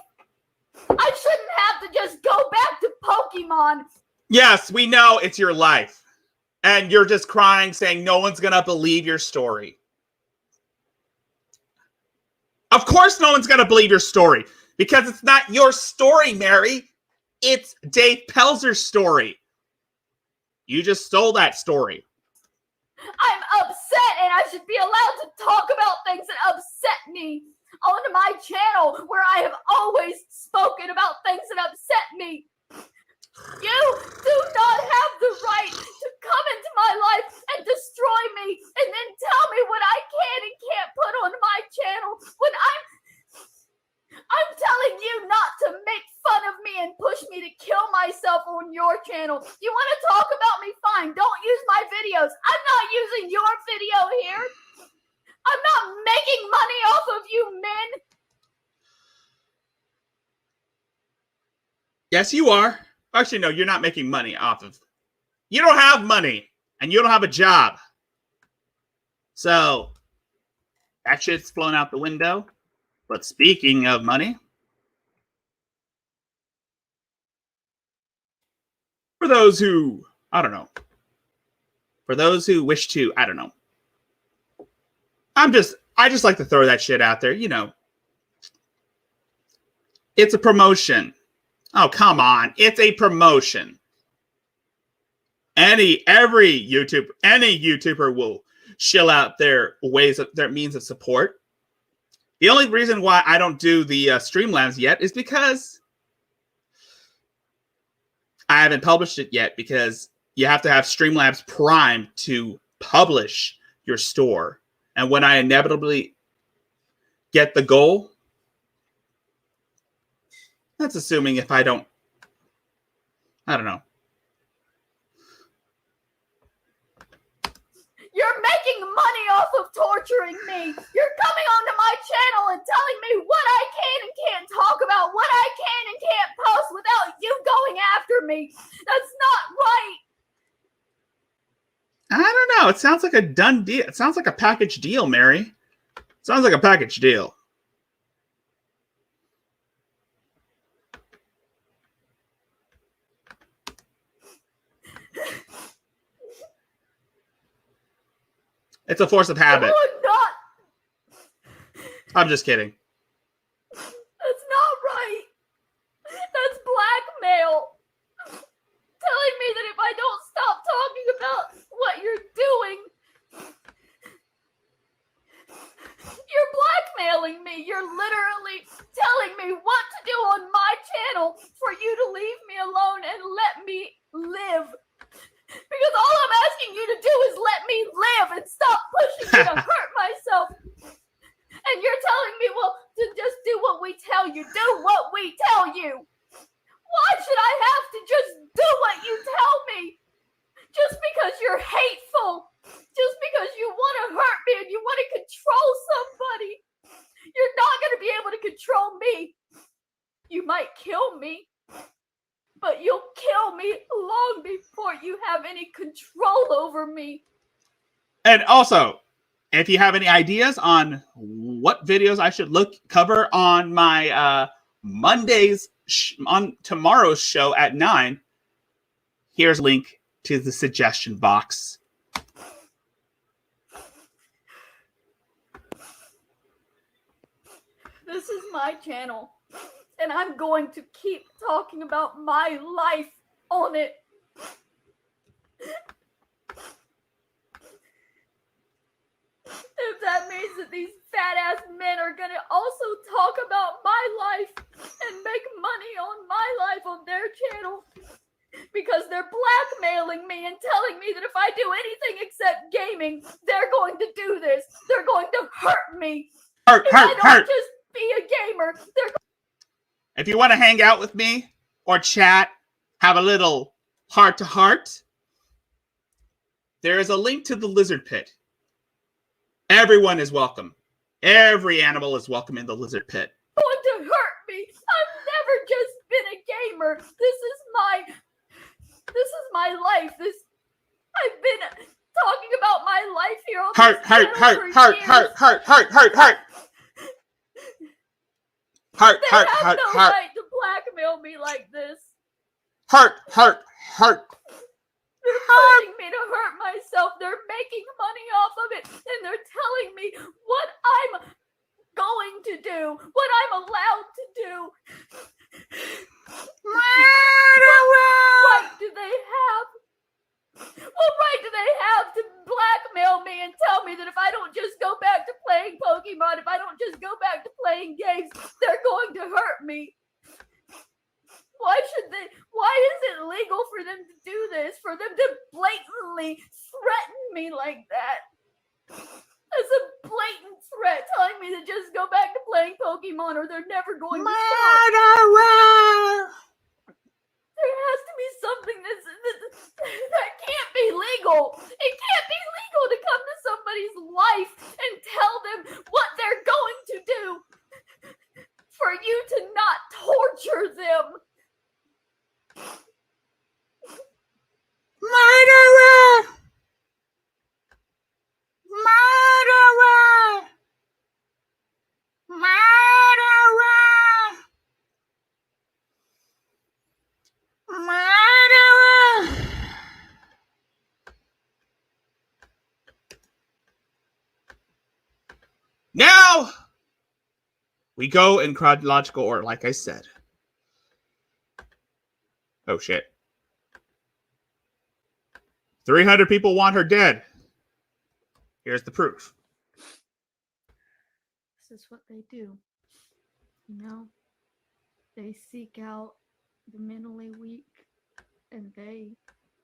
Speaker 9: I shouldn't have to just go back to Pokemon.
Speaker 1: Yes, we know it's your life. And you're just crying, saying no one's going to believe your story. Of course no one's going to believe your story. Because it's not your story, Mary. It's Dave Pelzer's story. You just stole that story.
Speaker 9: I'm upset and I should be allowed to talk about things that upset me on my channel where I have always spoken about things that upset me. You do not have the right to come into my life and destroy me and then tell me what I can and can't put on my channel when I'm telling you not to make fun of me and push me to kill myself on your channel. You want to talk about me? Fine. Don't use my videos. I'm not using your video here. I'm not making money off of you men.
Speaker 1: Yes, you are. Actually, no, you're not making money off of... You don't have money, and you don't have a job. So, that shit's flown out the window. But speaking of money, for those who, I don't know, for those who wish to, I don't know, I just like to throw that shit out there, you know. It's a promotion. Oh, come on. It's a promotion. Any YouTuber will shill out their means of support. The only reason why I don't do the Streamlabs yet is because I haven't published it yet, because you have to have Streamlabs Prime to publish your store. And when I inevitably get the goal, that's assuming if I don't know.
Speaker 9: You're making money off of torturing me. You're coming onto my channel and telling me what I can and can't talk about, what I can and can't post without you going after me. That's not right.
Speaker 1: I don't know. It sounds like a done deal. It sounds like a package deal, Mary. Sounds like a package deal. It's a force of habit.
Speaker 9: No, I'm not.
Speaker 1: I'm just kidding.
Speaker 9: That's not right. That's blackmail. Telling me that if I don't stop talking about what you're doing, you're blackmailing me. You're literally telling me what to do on my channel for you to leave me alone and let me live. Because all I'm asking you to do is let me live and stop pushing me to hurt myself. And you're telling me, well, to just do what we tell you. Do what we tell you. Why should I have to just do what you tell me? Just because you're hateful, just because you want to hurt me and you want to control somebody. You're not going to be able to control me. You might kill me, but you'll kill me long before you have any control over me.
Speaker 1: And also, if you have any ideas on what videos I should cover on my on tomorrow's show at 9, here's a link to the suggestion box.
Speaker 9: This is my channel, and I'm going to keep talking about my life on it. If that means that these fat-ass men are gonna also talk about my life and make money on my life on their channel, because they're blackmailing me and telling me that if I do anything except gaming, they're going to do this. They're going to hurt me.
Speaker 1: Hurt.
Speaker 9: Just be a gamer.
Speaker 1: If you want to hang out with me or chat, have a little heart-to-heart, there is a link to the lizard pit. Everyone is welcome. Every animal is welcome in the lizard pit.
Speaker 9: Going to hurt me. I've never just been a gamer. This is my life. I've been talking about my life here on
Speaker 1: Hurt.
Speaker 9: You have no right to blackmail me like this.
Speaker 1: Hurt.
Speaker 9: They're pushing me to hurt myself. They're making money off of it, and they're telling me what I'm going to do, what I'm allowed to do. What right do they have? What right do they have to blackmail me and tell me that if I don't just go back to playing Pokemon, if I don't just go back to playing games, they're going to hurt me? Why is it legal for them to do this? For them to blatantly threaten me like that? That's a blatant threat, telling me to just go back to playing Pokemon or they're never going to stop. There has to be something that can't be legal. It can't be legal to come to somebody's life and tell them what they're going to do for you to not torture them.
Speaker 1: Murderer! Now we go in chronological order, like I said. Oh shit. 300 people want her dead. Here's the proof.
Speaker 10: This is what they do. You know, they seek out the mentally weak and they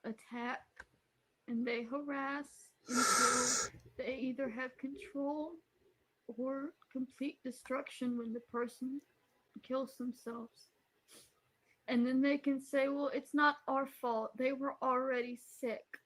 Speaker 10: attack and they harass until they either have control or complete destruction when the person kills themselves. And then they can say, well, it's not our fault. They were already sick.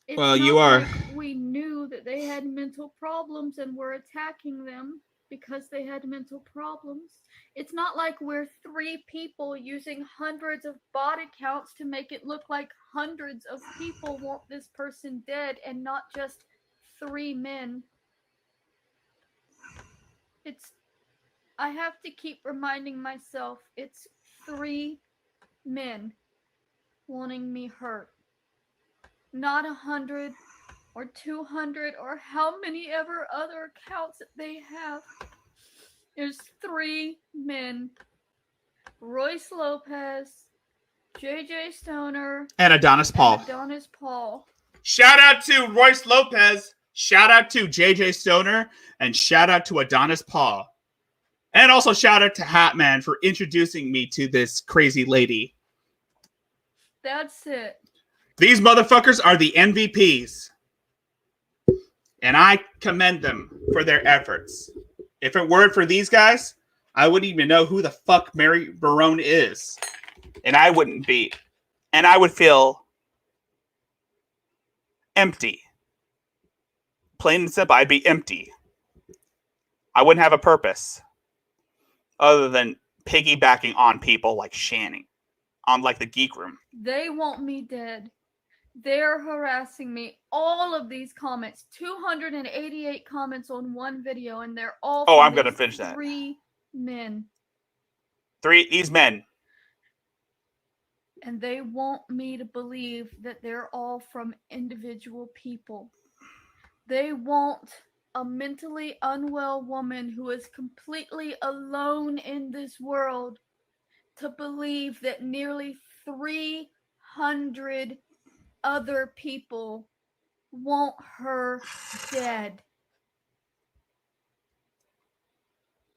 Speaker 10: It's
Speaker 1: well,
Speaker 10: not
Speaker 1: you are.
Speaker 10: Like we knew that they had mental problems and were attacking them because they had mental problems. It's not like we're 3 people using hundreds of bot accounts to make it look like hundreds of people want this person dead and not just 3 men. I have to keep reminding myself it's 3 men wanting me hurt. Not 100 or 200 or how many ever other accounts that they have. There's 3 men. Royce Lopez, JJ Stoner,
Speaker 1: And Adonis Paul. Shout out to Royce Lopez. Shout out to JJ Stoner. And shout out to Adonis Paul. And also shout out to Hatman for introducing me to this crazy lady.
Speaker 10: That's it.
Speaker 1: These motherfuckers are the MVPs. And I commend them for their efforts. If it weren't for these guys, I wouldn't even know who the fuck Mary Barone is. And I wouldn't be. And I would feel empty. Plain and simple, I'd be empty. I wouldn't have a purpose other than piggybacking on people like Shannon, on like the Geek Room.
Speaker 10: They want me dead. They're harassing me. All of these comments, 288 comments on one video, and they're all
Speaker 1: Oh,
Speaker 10: from
Speaker 1: I'm going to
Speaker 10: these
Speaker 1: finish that.
Speaker 10: 3 men.
Speaker 1: These men.
Speaker 10: And they want me to believe that they're all from individual people. They want a mentally unwell woman who is completely alone in this world to believe that nearly 300 other people want her dead.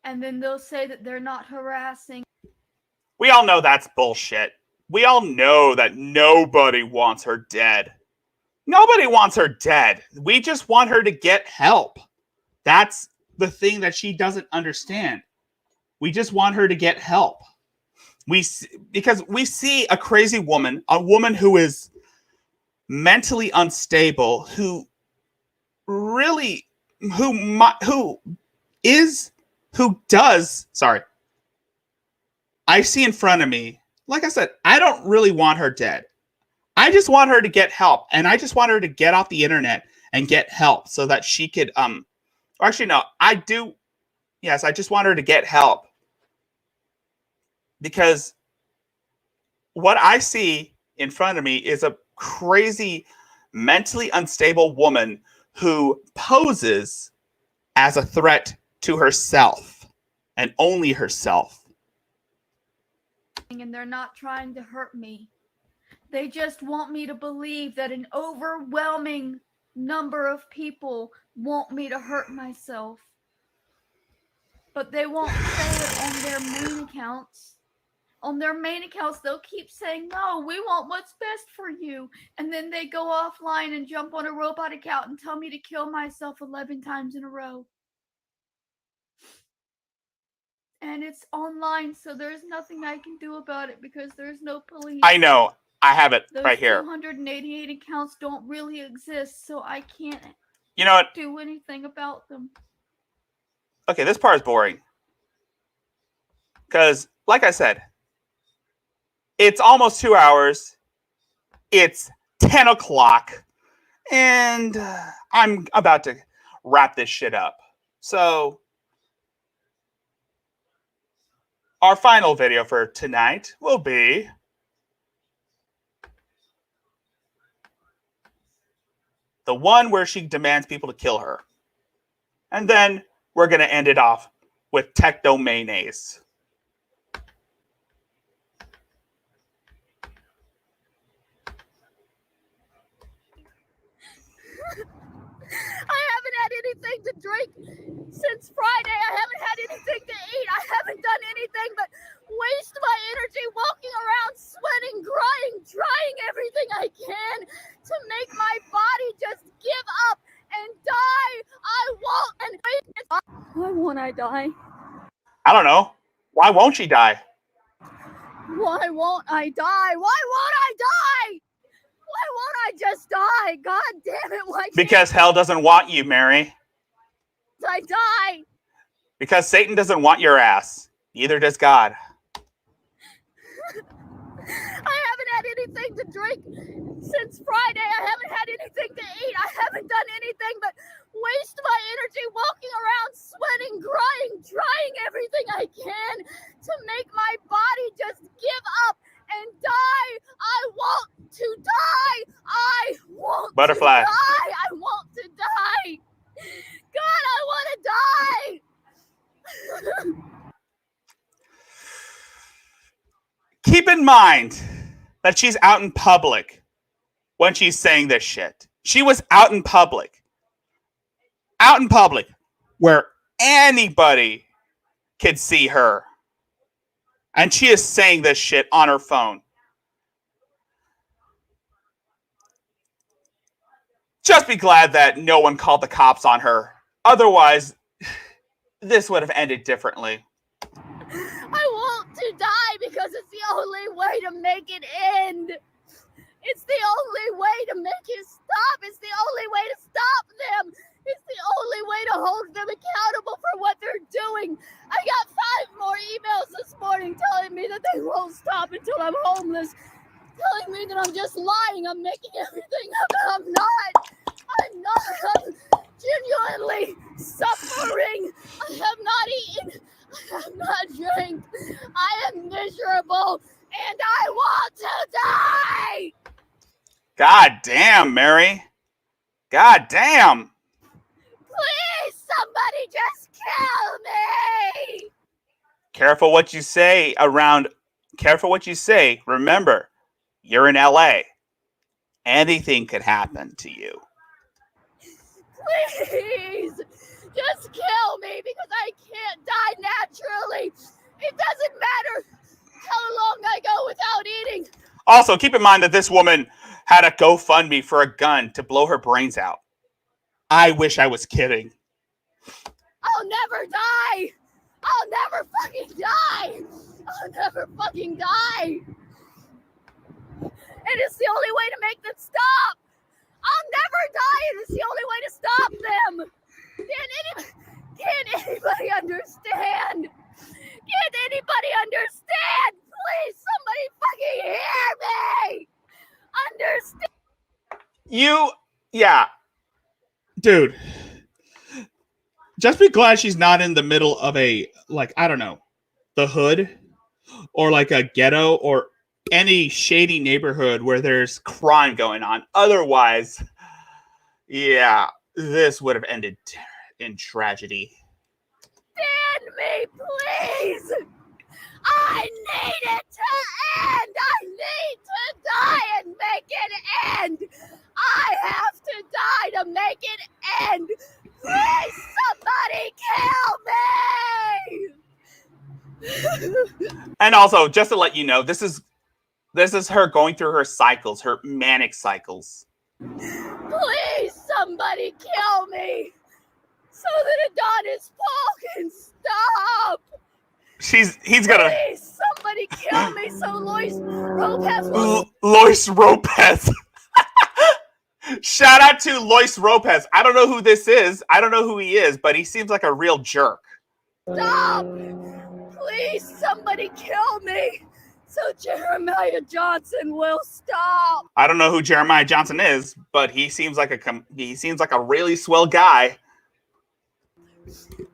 Speaker 10: And then they'll say that they're not harassing.
Speaker 1: We all know that's bullshit. We all know that nobody wants her dead. Nobody wants her dead. We just want her to get help. That's the thing that she doesn't understand. We just want her to get help. Because we see a crazy woman, a woman who is mentally unstable, who does, I see in front of me, like I said, I don't really want her dead. I just want her to get help. And I just want her to get off the internet and get help so that she could, actually, no, I do. Yes, I just want her to get help. Because what I see in front of me is a crazy, mentally unstable woman who poses as a threat to herself and only herself.
Speaker 10: And they're not trying to hurt me. They just want me to believe that an overwhelming number of people want me to hurt myself. But they won't say it on their main accounts. On their main accounts, they'll keep saying, no, we want what's best for you. And then they go offline and jump on a robot account and tell me to kill myself 11 times in a row. And it's online, so there's nothing I can do about it because there's no police.
Speaker 1: I know. I have it
Speaker 10: Those
Speaker 1: right here.
Speaker 10: 288 accounts don't really exist, so I can't do anything about them.
Speaker 1: Okay, this part is boring. Because, like I said, it's almost 2 hours. It's 10 o'clock. And I'm about to wrap this shit up. So, our final video for tonight will be the one where she demands people to kill her. And then we're going to end it off with Techno Mayonnaise.
Speaker 9: I haven't had anything to drink since Friday. I haven't had anything to eat. I haven't done anything but waste my energy walking around, sweating, crying, trying everything I can to make my body just give up and die. I won't. And why won't I die?
Speaker 1: I don't know. Why won't she die?
Speaker 9: Why won't I die? Why won't I die? Why won't I just die? God damn it. Why can't
Speaker 1: Because hell doesn't want you, Mary.
Speaker 9: I die?
Speaker 1: Because Satan doesn't want your ass. Neither does God.
Speaker 9: I haven't had anything to drink since Friday. I haven't had anything to eat. I haven't done anything but waste my energy walking around, sweating, crying, trying everything I can to make my body just give up and die. I want to die. I want
Speaker 1: Butterfly.
Speaker 9: to die. I want to die. God, I want to die.
Speaker 1: Keep in mind that she's out in public when she's saying this shit. She was out in public. Out in public where anybody could see her. And she is saying this shit on her phone. Just be glad that no one called the cops on her. Otherwise, this would have ended differently.
Speaker 9: I want to die because it's the only way to make it end. It's the only way to make it stop. It's the only way to stop them. It's the only way to hold them accountable for what they're doing. I got 5 more emails this morning telling me that they won't stop until I'm homeless, telling me that I'm just lying. I'm making everything up, and I'm not. I'm genuinely suffering. I have not eaten. I have not drank. I am miserable, and I want to die.
Speaker 1: God damn, Mary. God damn.
Speaker 9: Please, somebody just kill me.
Speaker 1: Careful what you say around. Careful what you say. Remember, you're in LA. Anything could happen to you.
Speaker 9: Please, just kill me because I can't die naturally. It doesn't matter how long I go without eating.
Speaker 1: Also, keep in mind that this woman had a GoFundMe for a gun to blow her brains out. I wish I was kidding.
Speaker 9: I'll never die. I'll never fucking die. I'll never fucking die. And it's the only way to make them stop. I'll never die, and it's the only way to stop them. Can't anybody understand? Can't anybody understand? Please, somebody fucking hear me. Understand?
Speaker 1: Yeah. Dude. Just be glad she's not in the middle of a, like, I don't know, the hood or like a ghetto or any shady neighborhood where there's crime going on. Otherwise, yeah, this would have ended in tragedy.
Speaker 9: Stand me, please. I need it to end. I need to die and make it end. I have to die to make it end. Please, somebody kill me.
Speaker 1: And also, just to let you know, this is her going through her cycles, her manic cycles.
Speaker 9: Please, somebody kill me so that Adonis Paul can stop.
Speaker 1: He's gonna.
Speaker 9: Please, somebody kill me so Lois Ropez will.
Speaker 1: Lois Ropez. Shout out to Lois Ropez. I don't know who this is. I don't know who he is, but he seems like a real jerk.
Speaker 9: Stop! Please, somebody kill me so Jeremiah Johnson will stop.
Speaker 1: I don't know who Jeremiah Johnson is, but he seems like a really swell guy.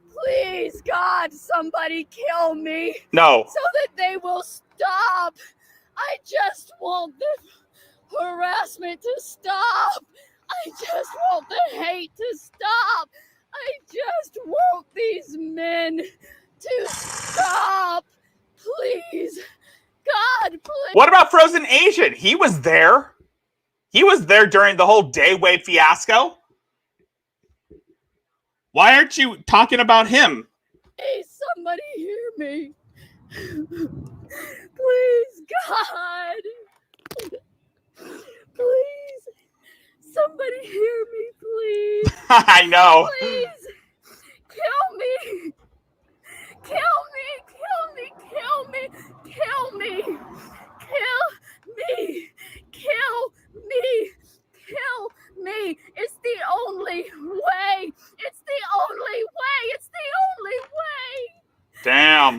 Speaker 9: Please, God, somebody kill me.
Speaker 1: No.
Speaker 9: So that they will stop. I just want the harassment to stop. I just want the hate to stop. I just want these men to stop. Please. God, please.
Speaker 1: What about Frozen Asian? He was there. He was there during the whole Daywave fiasco. Why aren't you talking about him?
Speaker 9: Please, somebody hear me. Please, God. Please. Somebody hear me, please.
Speaker 1: I know.
Speaker 9: Please. Kill me. Kill me. Kill me. Kill me. Kill me. Kill me. Kill me. Kill me. It's the only way. It's the only way. It's the only way.
Speaker 1: Damn.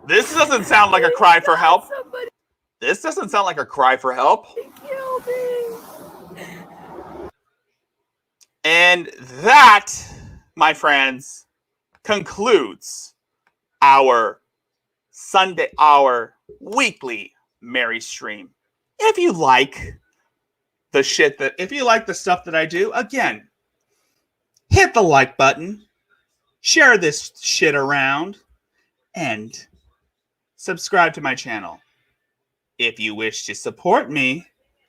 Speaker 1: This doesn't sound like a cry for help. This doesn't sound like a cry for help.
Speaker 9: Kill me.
Speaker 1: And that, my friends, concludes our weekly Mary stream. If you like the stuff that I do, again, hit the like button, share this shit around, and subscribe to my channel. If you wish to support me,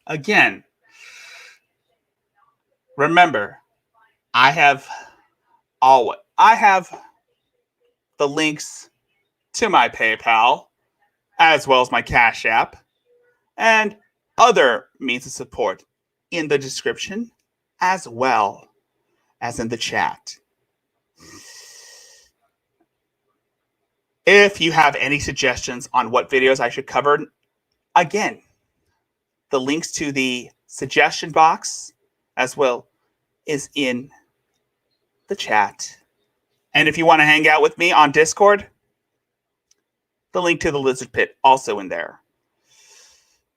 Speaker 1: again, remember, I have the links to my PayPal, as well as my Cash App, and other means of support in the description, as well as in the chat. If you have any suggestions on what videos I should cover, again, The links to the suggestion box as well is in the chat. And if you want to hang out with me on Discord, the link to the Lizard Pit also in there.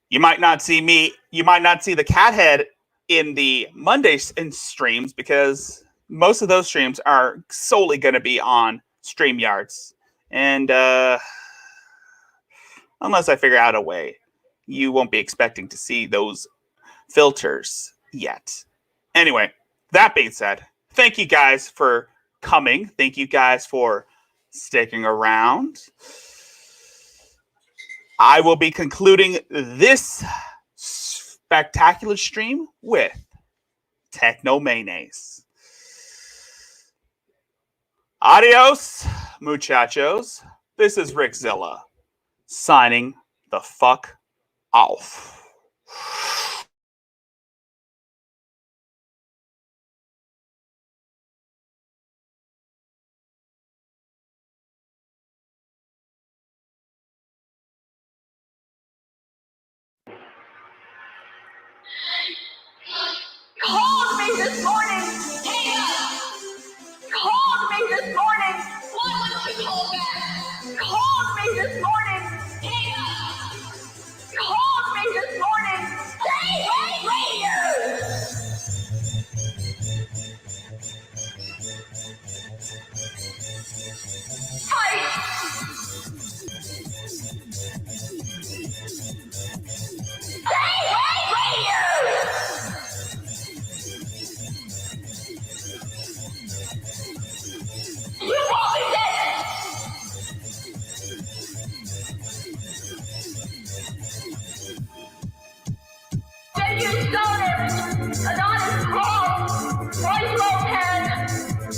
Speaker 1: You might not see me, you might not see the cat head in the Monday streams because most of those streams are solely going to be on StreamYards. And unless I figure out a way, you won't be expecting to see those filters yet. Anyway, that being said, thank you guys for coming. Thank you guys for sticking around. I will be concluding this spectacular stream with Techno Mayonnaise. Adios, muchachos. This is Rickzilla signing the fuck off.
Speaker 4: Called me this morning. Tina! Called me this morning. Why wouldn't you call back? Called me this morning. Tina! Called me this morning. Stay right radio!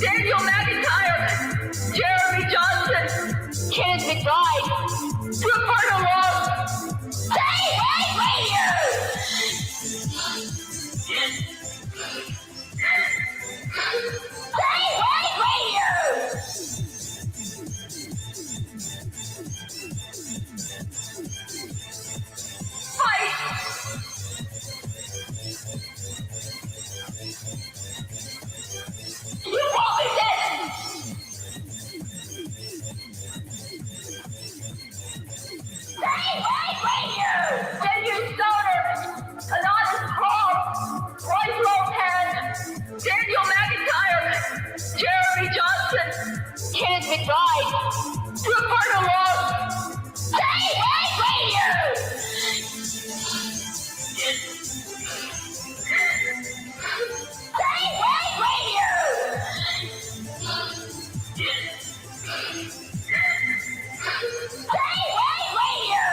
Speaker 4: Daniel McIntyre, Jeremy Johnson, Kenneth McBride, Roberta Long, Stay Right Radio! Stay Right Radio! You won't be dead! Stay Right Radio! Daniel Stoner, Anonymous Crawl, Royce Lopez, Daniel McIntyre, Jeremy Johnson, Kenneth McBride, Roberta Long, Stay Right Radio! Stay Right Radio! Stay Right Radio!